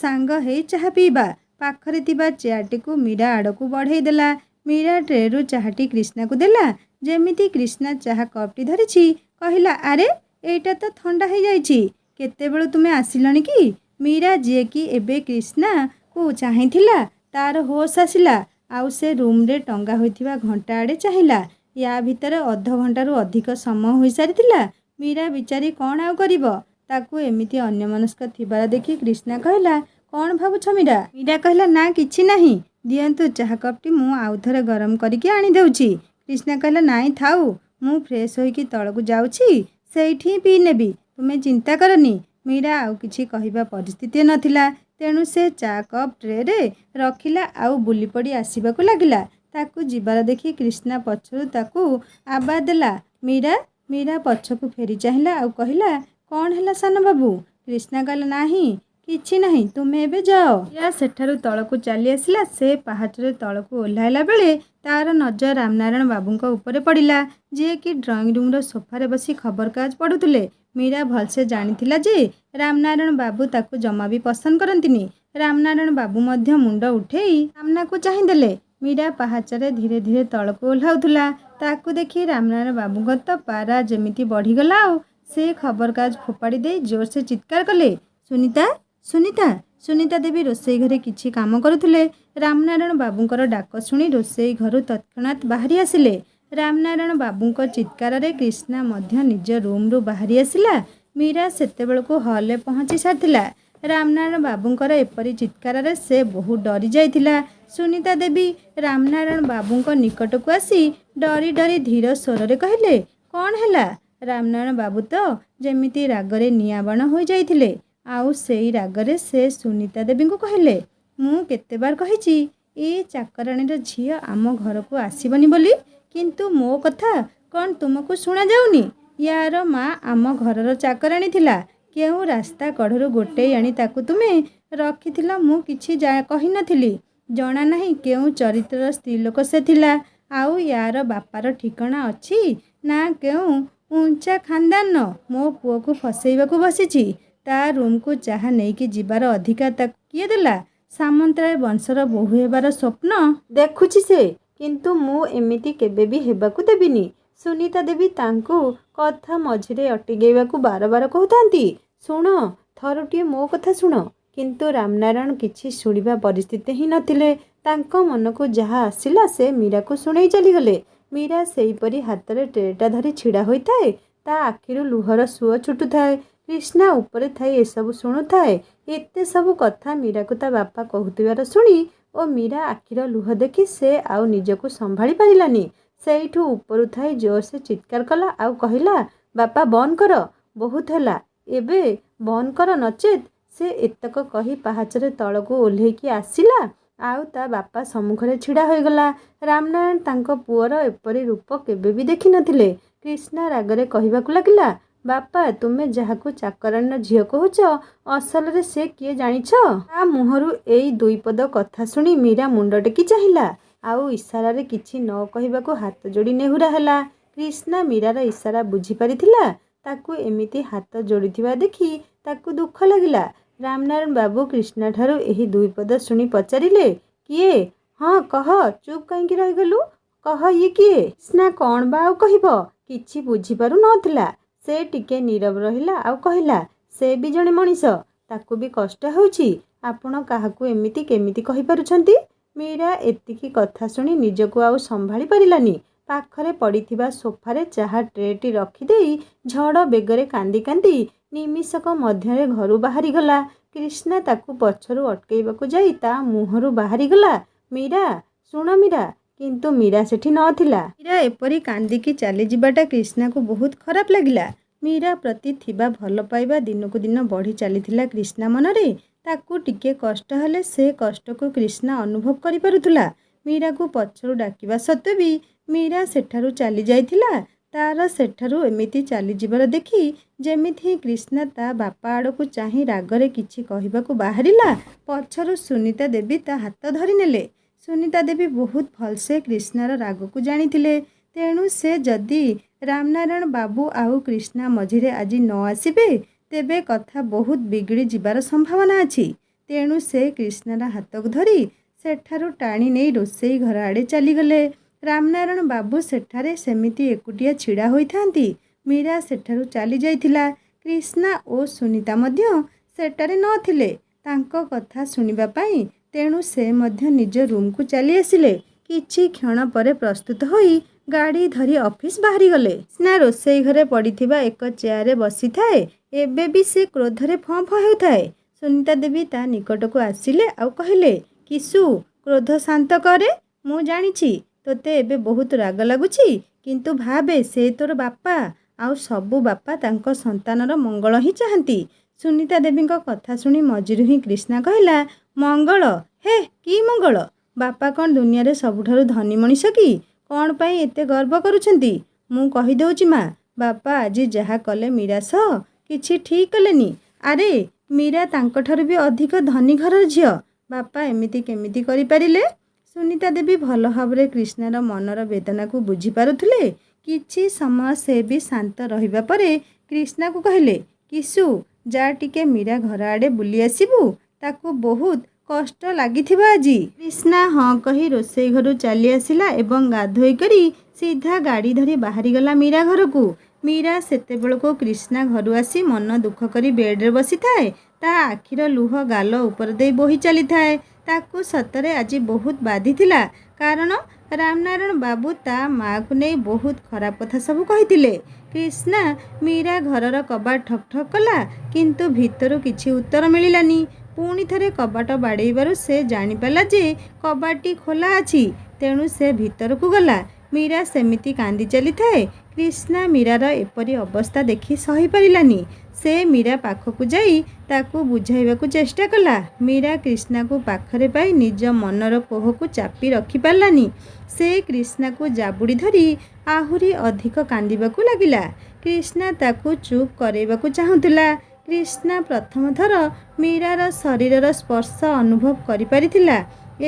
ସାଙ୍ଗ ହେଇ ଚାହା ପିଇବା। ପାଖରେ ଥିବା ଚେୟାରଟିକୁ ମୀରା ଆଡ଼କୁ ବଢ଼େଇ ଦେଲା। ମୀରା ଟ୍ରେରୁ ଚାହାଟି କ୍ରିଷ୍ଣାକୁ ଦେଲା। ଯେମିତି କ୍ରିଷ୍ଣା ଚାହା କପ୍ଟି ଧରିଛି, କହିଲା, ଆରେ ଏଇଟା ତ ଥଣ୍ଡା ହେଇଯାଇଛି। କେତେବେଳୁ ତୁମେ ଆସିଲଣି କି? ମୀରା, ଯିଏକି ଏବେ କ୍ରିଷ୍ଣାକୁ ଚାହିଁଥିଲା, ତାର ହୋସ୍ ଆସିଲା, ଆଉ ସେ ରୁମ୍ରେ ଟଙ୍ଗା ହୋଇଥିବା ଘଣ୍ଟା ଆଡ଼େ ଚାହିଁଲା। ୟା ଭିତରେ ଅଧଘଣ୍ଟାରୁ ଅଧିକ ସମୟ ହୋଇସାରିଥିଲା। ମୀରା ବିଚାରୀ କ'ଣ ଆଉ କରିବ? ତାକୁ ଏମିତି ଅନ୍ୟମନସ୍କ ଥିବାର ଦେଖି କ୍ରିଷ୍ଣା କହିଲା, କ'ଣ ଭାବୁଛ ମୀରା? ମୀରା କହିଲା, ନା କିଛି ନାହିଁ, ଦିଅନ୍ତୁ ଚାହା କପ୍ଟି, ମୁଁ ଆଉଥରେ ଗରମ କରିକି ଆଣିଦେଉଛି। କ୍ରିଷ୍ଣା କହିଲା, ନାଇଁ ଥାଉ, ମୁଁ ଫ୍ରେଶ୍ ହୋଇକି ତଳକୁ ଯାଉଛି, ସେଇଠି ହିଁ ପିଇ ନେବି, ତୁମେ ଚିନ୍ତା କରନି। ମୀରା ଆଉ କିଛି କହିବା ପରିସ୍ଥିତି ନଥିଲା, ତେଣୁ ସେ ଚା କପ୍ ଟ୍ରେରେ ରଖିଲା ଆଉ ବୁଲିପଡ଼ି ଆସିବାକୁ ଲାଗିଲା। ତାକୁ ଯିବାର ଦେଖି କ୍ରିଷ୍ଣା ପଛରୁ ତାକୁ ଆବାଜ ଦେଲା, ମୀରା। ମୀରା ପଛକୁ ଫେରି ଚାହିଁଲା ଆଉ କହିଲା, କ'ଣ ହେଲା ସାନବାବୁ? କ୍ରିଷ୍ଣା କହିଲା, ନାହିଁ କିଛି ନାହିଁ, ତୁମେ ଏବେ ଯାଅ। ମୀରା ସେଠାରୁ ତଳକୁ ଚାଲି ଆସିଲା। ସେ ପାହାଚରେ ତଳକୁ ଓହ୍ଲାଇଲା ବେଳେ ତାର ନଜର ରାମନାରାୟଣ ବାବୁଙ୍କ ଉପରେ ପଡ଼ିଲା, ଯିଏକି ଡ୍ରଇଂ ରୁମ୍ର ସୋଫାରେ ବସି ଖବରକାଗଜ ପଢ଼ୁଥିଲେ। ମୀରା ଭଲସେ ଜାଣିଥିଲା ଯେ ରାମନାରାୟଣ ବାବୁ ତାକୁ ଜମା ବି ପସନ୍ଦ କରନ୍ତିନି। ରାମନାରାୟଣ ବାବୁ ମଧ୍ୟ ମୁଣ୍ଡ ଉଠେଇ ସାମ୍ନାକୁ ଚାହିଁଦେଲେ। ମୀରା ପାହାଚରେ ଧୀରେ ଧୀରେ ତଳକୁ ଓହ୍ଲାଉଥିଲା। ତାକୁ ଦେଖି ରାମନାରାୟଣ ବାବୁଙ୍କ ତ ପାରା ଯେମିତି ବଢ଼ିଗଲା। ଆଉ ସେ ଖବରକାଗଜ ଫୋପାଡ଼ି ଦେଇ ଜୋରସେ ଚିତ୍କାର କଲେ, ସୁନିତା, ସୁନିତା। ସୁନିତା ଦେବୀ ରୋଷେଇ ଘରେ କିଛି କାମ କରୁଥିଲେ। ରାମନାରାୟଣ ବାବୁଙ୍କର ଡାକ ଶୁଣି ରୋଷେଇ ଘରୁ ତତ୍କ୍ଷଣାତ୍ ବାହାରି ଆସିଲେ। ରାମନାରାୟଣ ବାବୁଙ୍କ ଚିତ୍କାରରେ କ୍ରିଷ୍ଣା ମଧ୍ୟ ନିଜ ରୁମ୍ରୁ ବାହାରି ଆସିଲା। ମୀରା ସେତେବେଳକୁ ହଲ୍ରେ ପହଞ୍ଚି ସାରିଥିଲା। ରାମନାରାୟଣ ବାବୁଙ୍କର ଏପରି ଚିତ୍କାରରେ ସେ ବହୁ ଡରି ଯାଇଥିଲା। ସୁନିତା ଦେବୀ ରାମନାରାୟଣ ବାବୁଙ୍କ ନିକଟକୁ ଆସି ଡରି ଡରି ଧୀର ସ୍ୱରରେ କହିଲେ, କ'ଣ ହେଲା? ରାମନାରାୟଣ ବାବୁ ତ ଯେମିତି ରାଗରେ ନିଆଁବାଣ ହୋଇଯାଇଥିଲେ। ଆଉ ସେଇ ରାଗରେ ସେ ସୁନିତା ଦେବୀଙ୍କୁ କହିଲେ, ମୁଁ କେତେବାର କହିଛି ଏ ଚାକରାଣୀର ଝିଅ ଆମ ଘରକୁ ଆସିବନି ବୋଲି, କିନ୍ତୁ ମୋ କଥା କ'ଣ ତୁମକୁ ଶୁଣାଯାଉନି? ୟାର ମା ଆମ ଘରର ଚାକରାଣୀ ଥିଲା। କେଉଁ ରାସ୍ତା କଢ଼ରୁ ଗୋଟେଇ ଆଣି ତାକୁ ତୁମେ ରଖିଥିଲ ମୁଁ କିଛି କହିନଥିଲି। ଜଣା ନାହିଁ କେଉଁ ଚରିତ୍ରର ସ୍ତ୍ରୀଲୋକ ସେ ଥିଲା। ଆଉ ୟାର ବାପାର ଠିକଣା ଅଛି ନା କେଉଁ ଉଞ୍ଚା ଖାନଦାନର। ମୋ ପୁଅକୁ ଫସେଇବାକୁ ବସିଛି। ତା ରୁମ୍କୁ ଚାହା ନେଇକି ଯିବାର ଅଧିକାର ତାକୁ କିଏ ଦେଲା? ସାମନ୍ତରାୟ ବଂଶର ବୋହୂ ହେବାର ସ୍ୱପ୍ନ ଦେଖୁଛି ସେ, କିନ୍ତୁ ମୁଁ ଏମିତି କେବେ ବି ହେବାକୁ ଦେବିନି। ସୁନିତା ଦେବୀ ତାଙ୍କୁ କଥା ମଝିରେ ଅଟକେଇବାକୁ ବାରବାର କହୁଥାନ୍ତି, ଶୁଣ, ଥରୁଟିଏ ମୋ କଥା ଶୁଣ। କିନ୍ତୁ ରାମନାରାୟଣ କିଛି ଶୁଣିବା ପରିସ୍ଥିତି ହିଁ ନଥିଲେ। ତାଙ୍କ ମନକୁ ଯାହା ଆସିଲା ସେ ମୀରାକୁ ଶୁଣେଇ ଚାଲିଗଲେ। ମୀରା ସେହିପରି ହାତରେ ଟ୍ରେଟା ଧରି ଛିଡ଼ା ହୋଇଥାଏ। ତା ଆଖିରୁ ଲୁହର ସୁଅ ଛୁଟୁଥାଏ। କ୍ରିଷ୍ଣା ଉପରେ ଥାଇ ଏସବୁ ଶୁଣୁଥାଏ। ଏତେ ସବୁ କଥା ମୀରାକୁ ତା ବାପା କହୁଥିବାର ଶୁଣି ଓ ମୀରା ଆଖିର ଲୁହ ଦେଖି ସେ ଆଉ ନିଜକୁ ସମ୍ଭାଳି ପାରିଲାନି। ସେଇଠୁ ଉପରୁ ଥାଇ ଜୋରସେ ଚିତ୍କାର କଲା ଆଉ କହିଲା, ବାପା ବନ୍ଦ କର, ବହୁତ ହେଲା, ଏବେ ବନ୍ଦ କର, ନଚେତ୍। ସେ ଏତକ କହି ପାହାଚରେ ତଳକୁ ଓହ୍ଲେଇକି ଆସିଲା ଆଉ ତା ବାପା ସମ୍ମୁଖରେ ଛିଡ଼ା ହୋଇଗଲା। ରାମନାରାୟଣ ତାଙ୍କ ପୁଅର ଏପରି ରୂପ କେବେ ବି ଦେଖିନଥିଲେ। କ୍ରିଷ୍ଣା ରାଗରେ କହିବାକୁ ଲାଗିଲା, ବାପା, ତୁମେ ଯାହାକୁ ଚାକରାଣୀର ଝିଅ କହୁଛ ଅସଲରେ ସେ କିଏ ଜାଣିଛ? ତା ମୁହଁରୁ ଏଇ ଦୁଇପଦ କଥା ଶୁଣି ମୀରା ମୁଣ୍ଡ ଟେକି ଚାହିଁଲା। ଆଉ ଇସାରାରେ କିଛି ନ କହିବାକୁ ହାତ ଯୋଡ଼ି ନେହୁରା ହେଲା। କ୍ରିଷ୍ଣା ମୀରାର ଇସାରା ବୁଝିପାରିଥିଲା। ତାକୁ ଏମିତି ହାତ ଯୋଡ଼ିଥିବା ଦେଖି ତାକୁ ଦୁଃଖ ଲାଗିଲା। ରାମନାରାୟଣ ବାବୁ କ୍ରିଷ୍ଣାଠାରୁ ଏହି ଦୁଇପଦ ଶୁଣି ପଚାରିଲେ, କିଏ? ହଁ କହ, ଚୁପ୍ କାହିଁକି ରହିଗଲୁ? କହ, ଇଏ କିଏ? କ୍ରିଷ୍ଣା କ'ଣ ବା ଆଉ କହିବ? କିଛି ବୁଝିପାରୁ ନଥିଲା। ସେ ଟିକେ ନୀରବ ରହିଲା ଆଉ କହିଲା, ସେ ବି ଜଣେ ମଣିଷ, ତାକୁ ବି କଷ୍ଟ ହେଉଛି। ଆପଣ କାହାକୁ ଏମିତି କେମିତି କହିପାରୁଛନ୍ତି? ମୀରା ଏତିକି କଥା ଶୁଣି ନିଜକୁ ଆଉ ସମ୍ଭାଳି ପାରିଲାନି। ପାଖରେ ପଡ଼ିଥିବା ସୋଫାରେ ଚାହା ଟ୍ରେଟି ରଖିଦେଇ ଝଡ଼ ବେଗରେ କାନ୍ଦି କାନ୍ଦି ନିମିଷକ ମଧ୍ୟରେ ଘରୁ ବାହାରିଗଲା। କ୍ରିଷ୍ଣା ତାକୁ ପଛରୁ ଅଟକେଇବାକୁ ଯାଇ ତା ମୁହଁରୁ ବାହାରିଗଲା, ମୀରା, ଶୁଣ ମୀରା। କିନ୍ତୁ ମୀରା ସେଠି ନଥିଲା। ମୀରା ଏପରି କାନ୍ଦିକି ଚାଲିଯିବାଟା କ୍ରିଷ୍ଣାକୁ ବହୁତ ଖରାପ ଲାଗିଲା। ମୀରା ପ୍ରତି ଥିବା ଭଲ ପାଇବା ଦିନକୁ ଦିନ ବଢ଼ି ଚାଲିଥିଲା କ୍ରିଷ୍ଣା ମନରେ। ତାକୁ ଟିକେ କଷ୍ଟ ହେଲେ ସେ କଷ୍ଟକୁ କ୍ରିଷ୍ଣା ଅନୁଭବ କରିପାରୁଥିଲା। ମୀରାକୁ ପଛରୁ ଡାକିବା ସତ୍ତ୍ୱେ ବି ମୀରା ସେଠାରୁ ଚାଲି ଯାଇଥିଲା। ତାର ସେଠାରୁ ଏମିତି ଚାଲିଯିବାର ଦେଖି ଯେମିତି କ୍ରିଷ୍ଣା ତା ବାପା ଆଡ଼କୁ ଚାହିଁ ରାଗରେ କିଛି କହିବାକୁ ବାହାରିଲା, ପଛରୁ ସୁନିତା ଦେବୀ ତା ହାତ ଧରିନେଲେ। ସୁନିତା ଦେବୀ ବହୁତ ଭଲସେ କ୍ରିଷ୍ଣାର ରାଗକୁ ଜାଣିଥିଲେ। ତେଣୁ ସେ ଯଦି ରାମନାରାୟଣ ବାବୁ ଆଉ କ୍ରିଷ୍ଣା ମଝିରେ ଆଜି ନ ଆସିବେ, ତେବେ କଥା ବହୁତ ବିଗିଡ଼ି ଯିବାର ସମ୍ଭାବନା ଅଛି। ତେଣୁ ସେ କ୍ରିଷ୍ଣାର ହାତକୁ ଧରି ସେଠାରୁ ଟାଣି ନେଇ ରୋଷେଇ ଘର ଆଡ଼େ ଚାଲିଗଲେ। ରାମନାରାୟଣ ବାବୁ ସେଠାରେ ସେମିତି ଏକୁଟିଆ ଛିଡ଼ା ହୋଇଥାନ୍ତି। ମୀରା ସେଠାରୁ ଚାଲି ଯାଇଥିଲା। କ୍ରିଷ୍ଣା ଓ ସୁନିତା ମଧ୍ୟ ସେଠାରେ ନଥିଲେ ତାଙ୍କ କଥା ଶୁଣିବା ପାଇଁ। ତେଣୁ ସେ ମଧ୍ୟ ନିଜ ରୁମ୍କୁ ଚାଲି ଆସିଲେ। କିଛି କ୍ଷଣ ପରେ ପ୍ରସ୍ତୁତ ହୋଇ ଗାଡ଼ି ଧରି ଅଫିସ ବାହାରିଗଲେ। କ୍ରିଷ୍ଣା ରୋଷେଇ ଘରେ ପଡ଼ିଥିବା ଏକ ଚେୟାରରେ ବସିଥାଏ। ଏବେ ବି ସେ କ୍ରୋଧରେ ଫଁ ଫଁ ହେଉଥାଏ। ସୁନିତା ଦେବୀ ତା ନିକଟକୁ ଆସିଲେ ଆଉ କହିଲେ, କିଶୁ, କ୍ରୋଧ ଶାନ୍ତ କରେ। ମୁଁ ଜାଣିଛି ତୋତେ ଏବେ ବହୁତ ରାଗ ଲାଗୁଛି, କିନ୍ତୁ ଭାବେ ସେ ତୋର ବାପା। ଆଉ ସବୁ ବାପା ତାଙ୍କ ସନ୍ତାନର ମଙ୍ଗଳ ହିଁ ଚାହାନ୍ତି। ସୁନିତା ଦେବୀଙ୍କ କଥା ଶୁଣି ମଝିରୁ ହିଁ କ୍ରିଷ୍ଣା କହିଲା, ମଙ୍ଗଳ? ହେ, କି ମଙ୍ଗଳ? ବାପା କ'ଣ ଦୁନିଆରେ ସବୁଠାରୁ ଧନୀ ମଣିଷ କି? କ'ଣ ପାଇଁ ଏତେ ଗର୍ବ କରୁଛନ୍ତି? ମୁଁ କହିଦେଉଛି ମା, ବାପା ଆଜି ଯାହା କଲେ ମୀରା ସହ କିଛି ଠିକ୍ କଲେନି। ଆରେ ମୀରା ତାଙ୍କଠାରୁ ବି ଅଧିକ ଧନୀ ଘରର ଝିଅ। ବାପା ଏମିତି କେମିତି କରିପାରିଲେ? ସୁନିତା ଦେବୀ ଭଲ ଭାବରେ କ୍ରିଷ୍ଣାର ମନର ବେଦନାକୁ ବୁଝିପାରୁଥିଲେ। କିଛି ସମୟ ସେ ବି ଶାନ୍ତ ରହିବା ପରେ କ୍ରିଷ୍ଣାକୁ କହିଲେ, କିଶୁ ଯା ଟିକେ ମୀରା ଘର ଆଡ଼େ ବୁଲି ଆସିବୁ, ତାକୁ ବହୁତ କଷ୍ଟ ଲାଗିଥିବ ଆଜି। କ୍ରିଷ୍ଣା ହଁ କହି ରୋଷେଇ ଘରୁ ଚାଲି ଆସିଲା ଏବଂ ଗାଧୋଇ କରି ସିଧା ଗାଡ଼ି ଧରି ବାହାରିଗଲା ମୀରା ଘରକୁ। ମୀରା ସେତେବେଳକୁ କ୍ରିଷ୍ଣା ଘରୁ ଆସି ମନ ଦୁଃଖ କରି ବେଡ଼୍ରେ ବସିଥାଏ। ତା ଆଖିର ଲୁହ ଗାଲ ଉପର ଦେଇ ବୋହି ଚାଲିଥାଏ। ତାକୁ ସତରେ ଆଜି ବହୁତ ବାଧିଥିଲା, କାରଣ ରାମନାରାୟଣ ବାବୁ ତା ମାଆକୁ ନେଇ ବହୁତ ଖରାପ କଥା ସବୁ କହିଥିଲେ। କ୍ରିଷ୍ଣା ମୀରା ଘରର କବାଟ ଠକ୍ ଠକ୍ କଲା, କିନ୍ତୁ ଭିତରୁ କିଛି ଉତ୍ତର ମିଳିଲାନି। ପୁଣି ଥରେ କବାଟ ବାଡ଼େଇବାରୁ ସେ ଜାଣିପାରିଲା ଯେ କବାଟଟି ଖୋଲା ଅଛି, ତେଣୁ ସେ ଭିତରକୁ ଗଲା। ମୀରା ସେମିତି କାନ୍ଦି ଚାଲିଥାଏ। କ୍ରିଷ୍ଣା ମୀରାର ଏପରି ଅବସ୍ଥା ଦେଖି ସହିପାରିଲାନି। ସେ ମୀରା ପାଖକୁ ଯାଇ ତାକୁ ବୁଝାଇବାକୁ ଚେଷ୍ଟା କଲା। ମୀରା କ୍ରିଷ୍ଣାକୁ ପାଖରେ ପାଇ ନିଜ ମନର କୋହକୁ ଚାପି ରଖିପାରିଲାନି। ସେ କ୍ରିଷ୍ଣାକୁ ଜାବୁଡ଼ି ଧରି ଆହୁରି ଅଧିକ କାନ୍ଦିବାକୁ ଲାଗିଲା। କ୍ରିଷ୍ଣା ତାକୁ ଚୁପ୍ କରାଇବାକୁ ଚାହୁଁଥିଲା। କ୍ରିଷ୍ଣା ପ୍ରଥମ ଥର ମୀରାର ଶରୀରର ସ୍ପର୍ଶ ଅନୁଭବ କରିପାରିଥିଲା।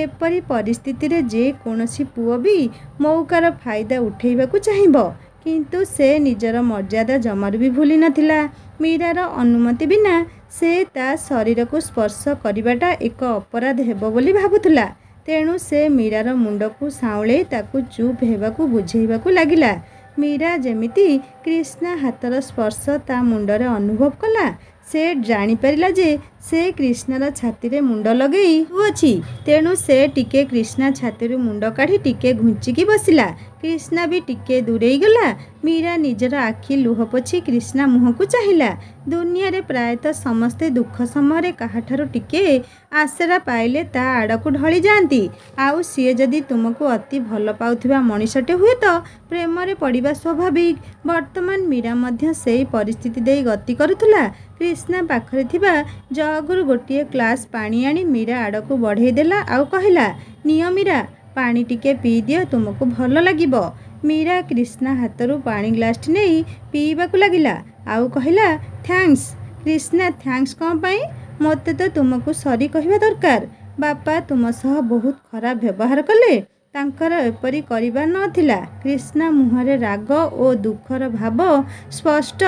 ଏପରି ପରିସ୍ଥିତିରେ ଯେକୌଣସି ପୁଅ ବି ମଉକାର ଫାଇଦା ଉଠାଇବାକୁ ଚାହିଁବ, କିନ୍ତୁ ସେ ନିଜର ମର୍ଯ୍ୟାଦା ଜମାରୁ ବି ଭୁଲି ନଥିଲା। ମୀରାର ଅନୁମତି ବିନା ସେ ତା ଶରୀରକୁ ସ୍ପର୍ଶ କରିବାଟା ଏକ ଅପରାଧ ହେବ ବୋଲି ଭାବୁଥିଲା। ତେଣୁ ସେ ମୀରାର ମୁଣ୍ଡକୁ ସାଉଁଳେଇ ତାକୁ ଚୁପ୍ ହେବାକୁ ବୁଝାଇବାକୁ ଲାଗିଲା। ମୀରା ଯେମିତି କ୍ରିଷ୍ଣା ହାତର ସ୍ପର୍ଶ ତା ମୁଣ୍ଡରେ ଅନୁଭବ କଲା, ସେ ଜାଣିପାରିଲା ଯେ ସେ କ୍ରିଷ୍ଣାର ଛାତିରେ ମୁଣ୍ଡ ଲଗେଇ ଅଛି। ତେଣୁ ସେ ଟିକେ କ୍ରିଷ୍ଣା ଛାତିରୁ ମୁଣ୍ଡ କାଢ଼ି ଟିକେ ଘୁଞ୍ଚିକି ବସିଲା। କ୍ରିଷ୍ଣା ବି ଟିକେ ଦୂରେଇ ଗଲା। ମୀରା ନିଜର ଆଖି ଲୁହ ପୋଛି କ୍ରିଷ୍ଣା ମୁହଁକୁ ଚାହିଁଲା। ଦୁନିଆରେ ପ୍ରାୟତଃ ସମସ୍ତେ ଦୁଃଖ ସମୟରେ କାହାଠାରୁ ଟିକେ ଆଶ୍ରା ପାଇଲେ ତା ଆଡ଼କୁ ଢଳି ଯାଆନ୍ତି। ଆଉ ସିଏ ଯଦି ତୁମକୁ ଅତି ଭଲ ପାଉଥିବା ମଣିଷଟେ ହୁଏତ ପ୍ରେମରେ ପଡ଼ିବା ସ୍ୱାଭାବିକ। ବର୍ତ୍ତମାନ ମୀରା ମଧ୍ୟ ସେଇ ପରିସ୍ଥିତି ଦେଇ ଗତି କରୁଥିଲା। କ୍ରିଷ୍ଣା ପାଖରେ ଥିବା ଜଗରୁ ଗୋଟିଏ ଗ୍ଲାସ୍ ପାଣି ଆଣି ମୀରା ଆଡ଼କୁ ବଢ଼େଇ ଦେଲା ଆଉ କହିଲା, ନିଅ ମୀରା, ପାଣି ଟିକେ ପିଇଦିଅ, ତୁମକୁ ଭଲ ଲାଗିବ। ମୀରା କ୍ରିଷ୍ଣା ହାତରୁ ପାଣି ଗ୍ଲାସଟି ନେଇ ପିଇବାକୁ ଲାଗିଲା ଆଉ କହିଲା, ଥ୍ୟାଙ୍କ୍ସ। କ୍ରିଷ୍ଣା, ଥ୍ୟାଙ୍କ୍ସ କ'ଣ ପାଇଁ? ମୋତେ ତ ତୁମକୁ ସରି କହିବା ଦରକାର। ବାପା ତୁମ ସହ ବହୁତ ଖରାପ ବ୍ୟବହାର କଲେ। ତାଙ୍କର ଏପରି କରିବାର ନଥିଲା। କ୍ରିଷ୍ଣା ମୁହଁରେ ରାଗ ଓ ଦୁଃଖର ଭାବ ସ୍ପଷ୍ଟ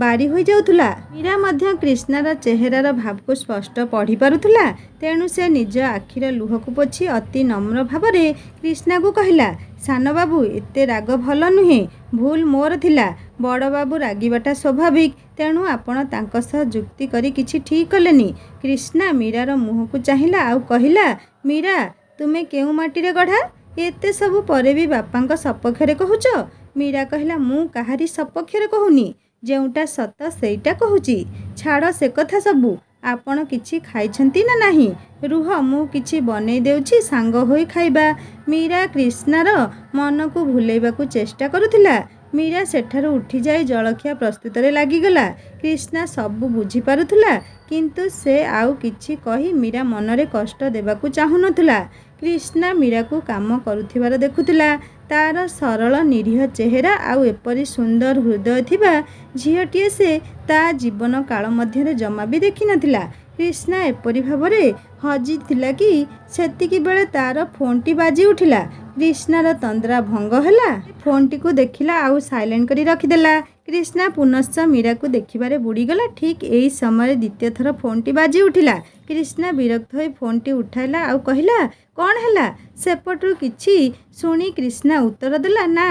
ବାରି ହୋଇଯାଉଥିଲା। ମୀରା ମଧ୍ୟ କ୍ରିଷ୍ଣାର ଚେହେରାର ଭାବକୁ ସ୍ପଷ୍ଟ ପଢ଼ିପାରୁଥିଲା। ତେଣୁ ସେ ନିଜ ଆଖିର ଲୁହକୁ ପୋଛି ଅତି ନମ୍ର ଭାବରେ କ୍ରିଷ୍ଣାକୁ କହିଲା, ସାନବାବୁ ଏତେ ରାଗ ଭଲ ନୁହେଁ, ଭୁଲ ମୋର ଥିଲା। ବଡ଼ବାବୁ ରାଗିବାଟା ସ୍ୱାଭାବିକ, ତେଣୁ ଆପଣ ତାଙ୍କ ସହ ଯୁକ୍ତି କରି କିଛି ଠିକ୍ କଲେନି। କ୍ରିଷ୍ଣା ମୀରାର ମୁହଁକୁ ଚାହିଁଲା ଆଉ କହିଲା, ମୀରା ତୁମେ କେଉଁ ମାଟିରେ ଗଢ଼ା? ଏତେ ସବୁ ପରେ ବି ବାପାଙ୍କ ସପକ୍ଷରେ କହୁଛ? ମୀରା କହିଲା, ମୁଁ କାହାରି ସପକ୍ଷରେ କହୁନି, ଯେଉଁଟା ସତ ସେଇଟା କହୁଛି। ଛାଡ଼ ସେ କଥା ସବୁ। ଆପଣ କିଛି ଖାଇଛନ୍ତି ନା ନାହିଁ? ରୁହ, ମୁଁ କିଛି ବନେଇ ଦେଉଛି, ସାଙ୍ଗ ହୋଇ ଖାଇବା। ମୀରା କ୍ରିଷ୍ଣାର ମନକୁ ଭୁଲେଇବାକୁ ଚେଷ୍ଟା କରୁଥିଲା। ମୀରା ସେଠାରୁ ଉଠିଯାଇ ଜଳଖିଆ ପ୍ରସ୍ତୁତରେ ଲାଗିଗଲା। କ୍ରିଷ୍ଣା ସବୁ ବୁଝିପାରୁଥିଲା, କିନ୍ତୁ ସେ ଆଉ କିଛି କହି ମୀରା ମନରେ କଷ୍ଟ ଦେବାକୁ ଚାହୁଁନଥିଲା। କ୍ରିଷ୍ଣା ମୀରାକୁ କାମ କରୁଥିବାର ଦେଖୁଥିଲା। ତାର ସରଳ ନିରୀହ ଚେହେରା ଆଉ ଏପରି ସୁନ୍ଦର ହୃଦୟ ଥିବା ଝିଅଟିଏ ସେ ତା ଜୀବନ କାଳ ମଧ୍ୟରେ ଜମା ବି ଦେଖିନଥିଲା। କ୍ରିଷ୍ଣା ଏପରି ଭାବରେ ହଜିଥିଲା କି ସେତିକି ବେଳେ ତାର ଫୋନ୍ଟି ବାଜି ଉଠିଲା। କ୍ରିଷ୍ଣାର ତନ୍ଦ୍ରା ଭଙ୍ଗ ହେଲା। ଫୋନ୍ଟିକୁ ଦେଖିଲା ଆଉ ସାଇଲେଣ୍ଟ କରି ରଖିଦେଲା। କ୍ରିଷ୍ଣା ପୁନଶ୍ଚ ମୀରାକୁ ଦେଖିବାରେ ବୁଡ଼ିଗଲା। ଠିକ୍ ଏହି ସମୟରେ ଦ୍ୱିତୀୟ ଥର ଫୋନ୍ଟି ବାଜି ଉଠିଲା। କ୍ରିଷ୍ଣା ବିରକ୍ତ ହୋଇ ଫୋନ୍ଟି ଉଠାଇଲା ଆଉ କହିଲା, କ'ଣ ହେଲା? ସେପଟରୁ କିଛି ଶୁଣି କ୍ରିଷ୍ଣା ଉତ୍ତର ଦେଲା, ନା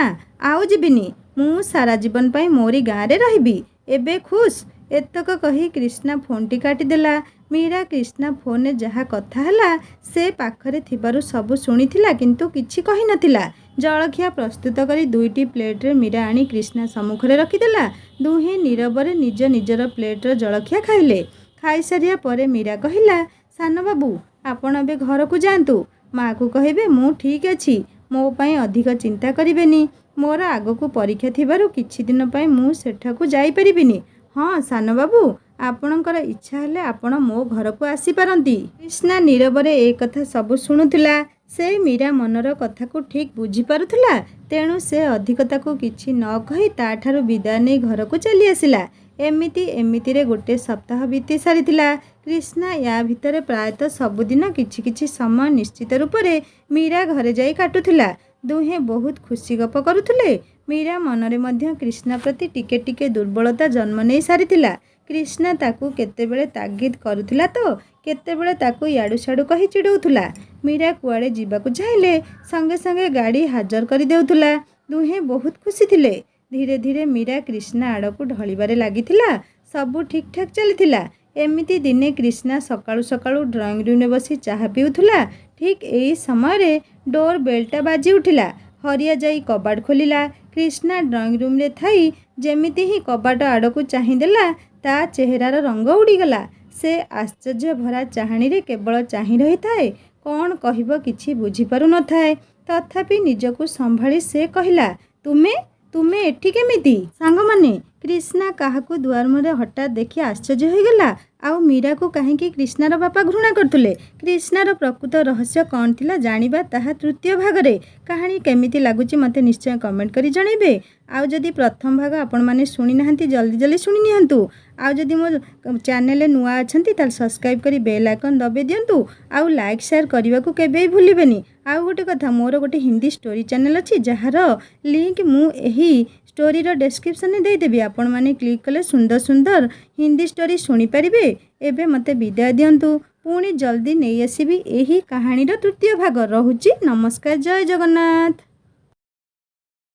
ଆଉ ଯିବିନି, ମୁଁ ସାରା ଜୀବନ ପାଇଁ ମୋରି ଗାଁରେ ରହିବି। ଏବେ ଖୁସ୍? ଏତକ କହି କ୍ରିଷ୍ଣା ଫୋନ୍ଟି କାଟିଦେଲା। ମୀରା କ୍ରିଷ୍ଣା ଫୋନ୍ରେ ଯାହା କଥା ହେଲା ସେ ପାଖରେ ଥିବାରୁ ସବୁ ଶୁଣିଥିଲା, କିନ୍ତୁ କିଛି କହିନଥିଲା। ଜଳଖିଆ ପ୍ରସ୍ତୁତ କରି 2ଟି ପ୍ଲେଟ୍ରେ ମୀରା ଆଣି କ୍ରିଷ୍ଣା ସମ୍ମୁଖରେ ରଖିଦେଲା। ଦୁହେଁ ନୀରବରେ ନିଜ ନିଜର ପ୍ଲେଟ୍ର ଜଳଖିଆ ଖାଇଲେ। ଖାଇସାରିବା ପରେ ମୀରା କହିଲା, ସାନବାବୁ ଆପଣ ଏବେ ଘରକୁ ଯାଆନ୍ତୁ। ମାଆକୁ କହିବେ ମୁଁ ଠିକ୍ ଅଛି, ମୋ ପାଇଁ ଅଧିକ ଚିନ୍ତା କରିବେନି। ମୋର ଆଗକୁ ପରୀକ୍ଷା ଥିବାରୁ କିଛି ଦିନ ପାଇଁ ମୁଁ ସେଠାକୁ ଯାଇପାରିବିନି। ହଁ ସାନବାବୁ, ଆପଣଙ୍କର ଇଚ୍ଛା ହେଲେ ଆପଣ ମୋ ଘରକୁ ଆସିପାରନ୍ତି। କ୍ରିଷ୍ଣା ନୀରବରେ ଏ କଥା ସବୁ ଶୁଣୁଥିଲା। ସେ ମୀରା ମନର କଥାକୁ ଠିକ୍ ବୁଝିପାରୁଥିଲା। ତେଣୁ ସେ ଅଧିକ ତାକୁ କିଛି ନ କହି ତାଠାରୁ ବିଦାୟ ନେଇ ଘରକୁ ଚାଲି ଆସିଲା। एमिति एमितिरे गोटे सप्ताह बीती सारिथिला। कृष्णा या भितरे प्रायतः सबुदिन किछि किछि समय निश्चित रूप से मीरा घरे जाई काटुथिला। दुहे बहुत खुशी गप करुथिले। मीरा मनरे मध्य कृष्णा प्रति टिके टिके दुर्बलता जन्म नहीं सारिथिला। कृष्णा ताकू केतेबेले तागिद करुथिला तो केतेबेले ताकू याडू साडू कही चिडौथुला। मीरा कुआडे जीवाकू चाहिले संगे संगे गाड़ी हाजर कर देउथुला। दुहे बहुत खुशी थिले। धीरे धीरे मीरा कृष्णा आड़कू ढलिबारे लागिथिला। सबू ठीक ठाक चलिथिला। एमिति दिने कृष्णा सकाळू सकाळू ड्रॉइंग रूम में बसी चाहा पिउथुला। ठीक एई समय रे डोर बेलटा बाजी उठिला। हरिया जाई कबाड़ खोलिला। कृष्णा ड्रॉइंग रूम रे थाई जेमिति ही कबाड़ आड़कू चाहिदेला ता चेहरार रंग उड़ीगला। से आश्चर्य भरा चाहाणी रे केवल चाही रही थाए। कौन कहिबो किछि बुझी पारु न थाए। तथापि निजकू संभाली से कहिला, तुमे तुमे एठी केमिति? सांग माने कृष्णा काहाकू दुआर मुहरे हठात देखि आश्चर्य हो गला। आउ मीरा को कहीं कृष्णार बापा घृणा करथुले। कृष्णार प्रकृत रहस्य कौन थिला जानिबा ताहा तृतीय भागरे। कहानी केमिति लागुची मते निश्चय कमेंट करी जणाइबे। आउ जदि प्रथम भाग आपण माने सुनी नाहंती जल्दी जल्दी सुनी निहंतु। आउ जदि मो चैनल नुआ अछंती ताल सब्सक्राइब करी बेल आइकन दबे दियंतु। आउ लाइक शेयर करने को केबे भूलिबेनी। आउ गोटे कथा मोर गोटे हिंदी स्टोरी चैनल अच्छी जार लिंक मु एही स्टोरी डिस्क्रिप्शन में देदेवी। आपण माने क्लिक कले सुंदर सुंदर हिंदी स्टोरी सुनी पारिबे। एबे मते विदाय दियंतु। पुणी जल्दी नहीं आसीबी एही कहानीर तृतीय भाग। रहुची नमस्कार, जय जगन्नाथ।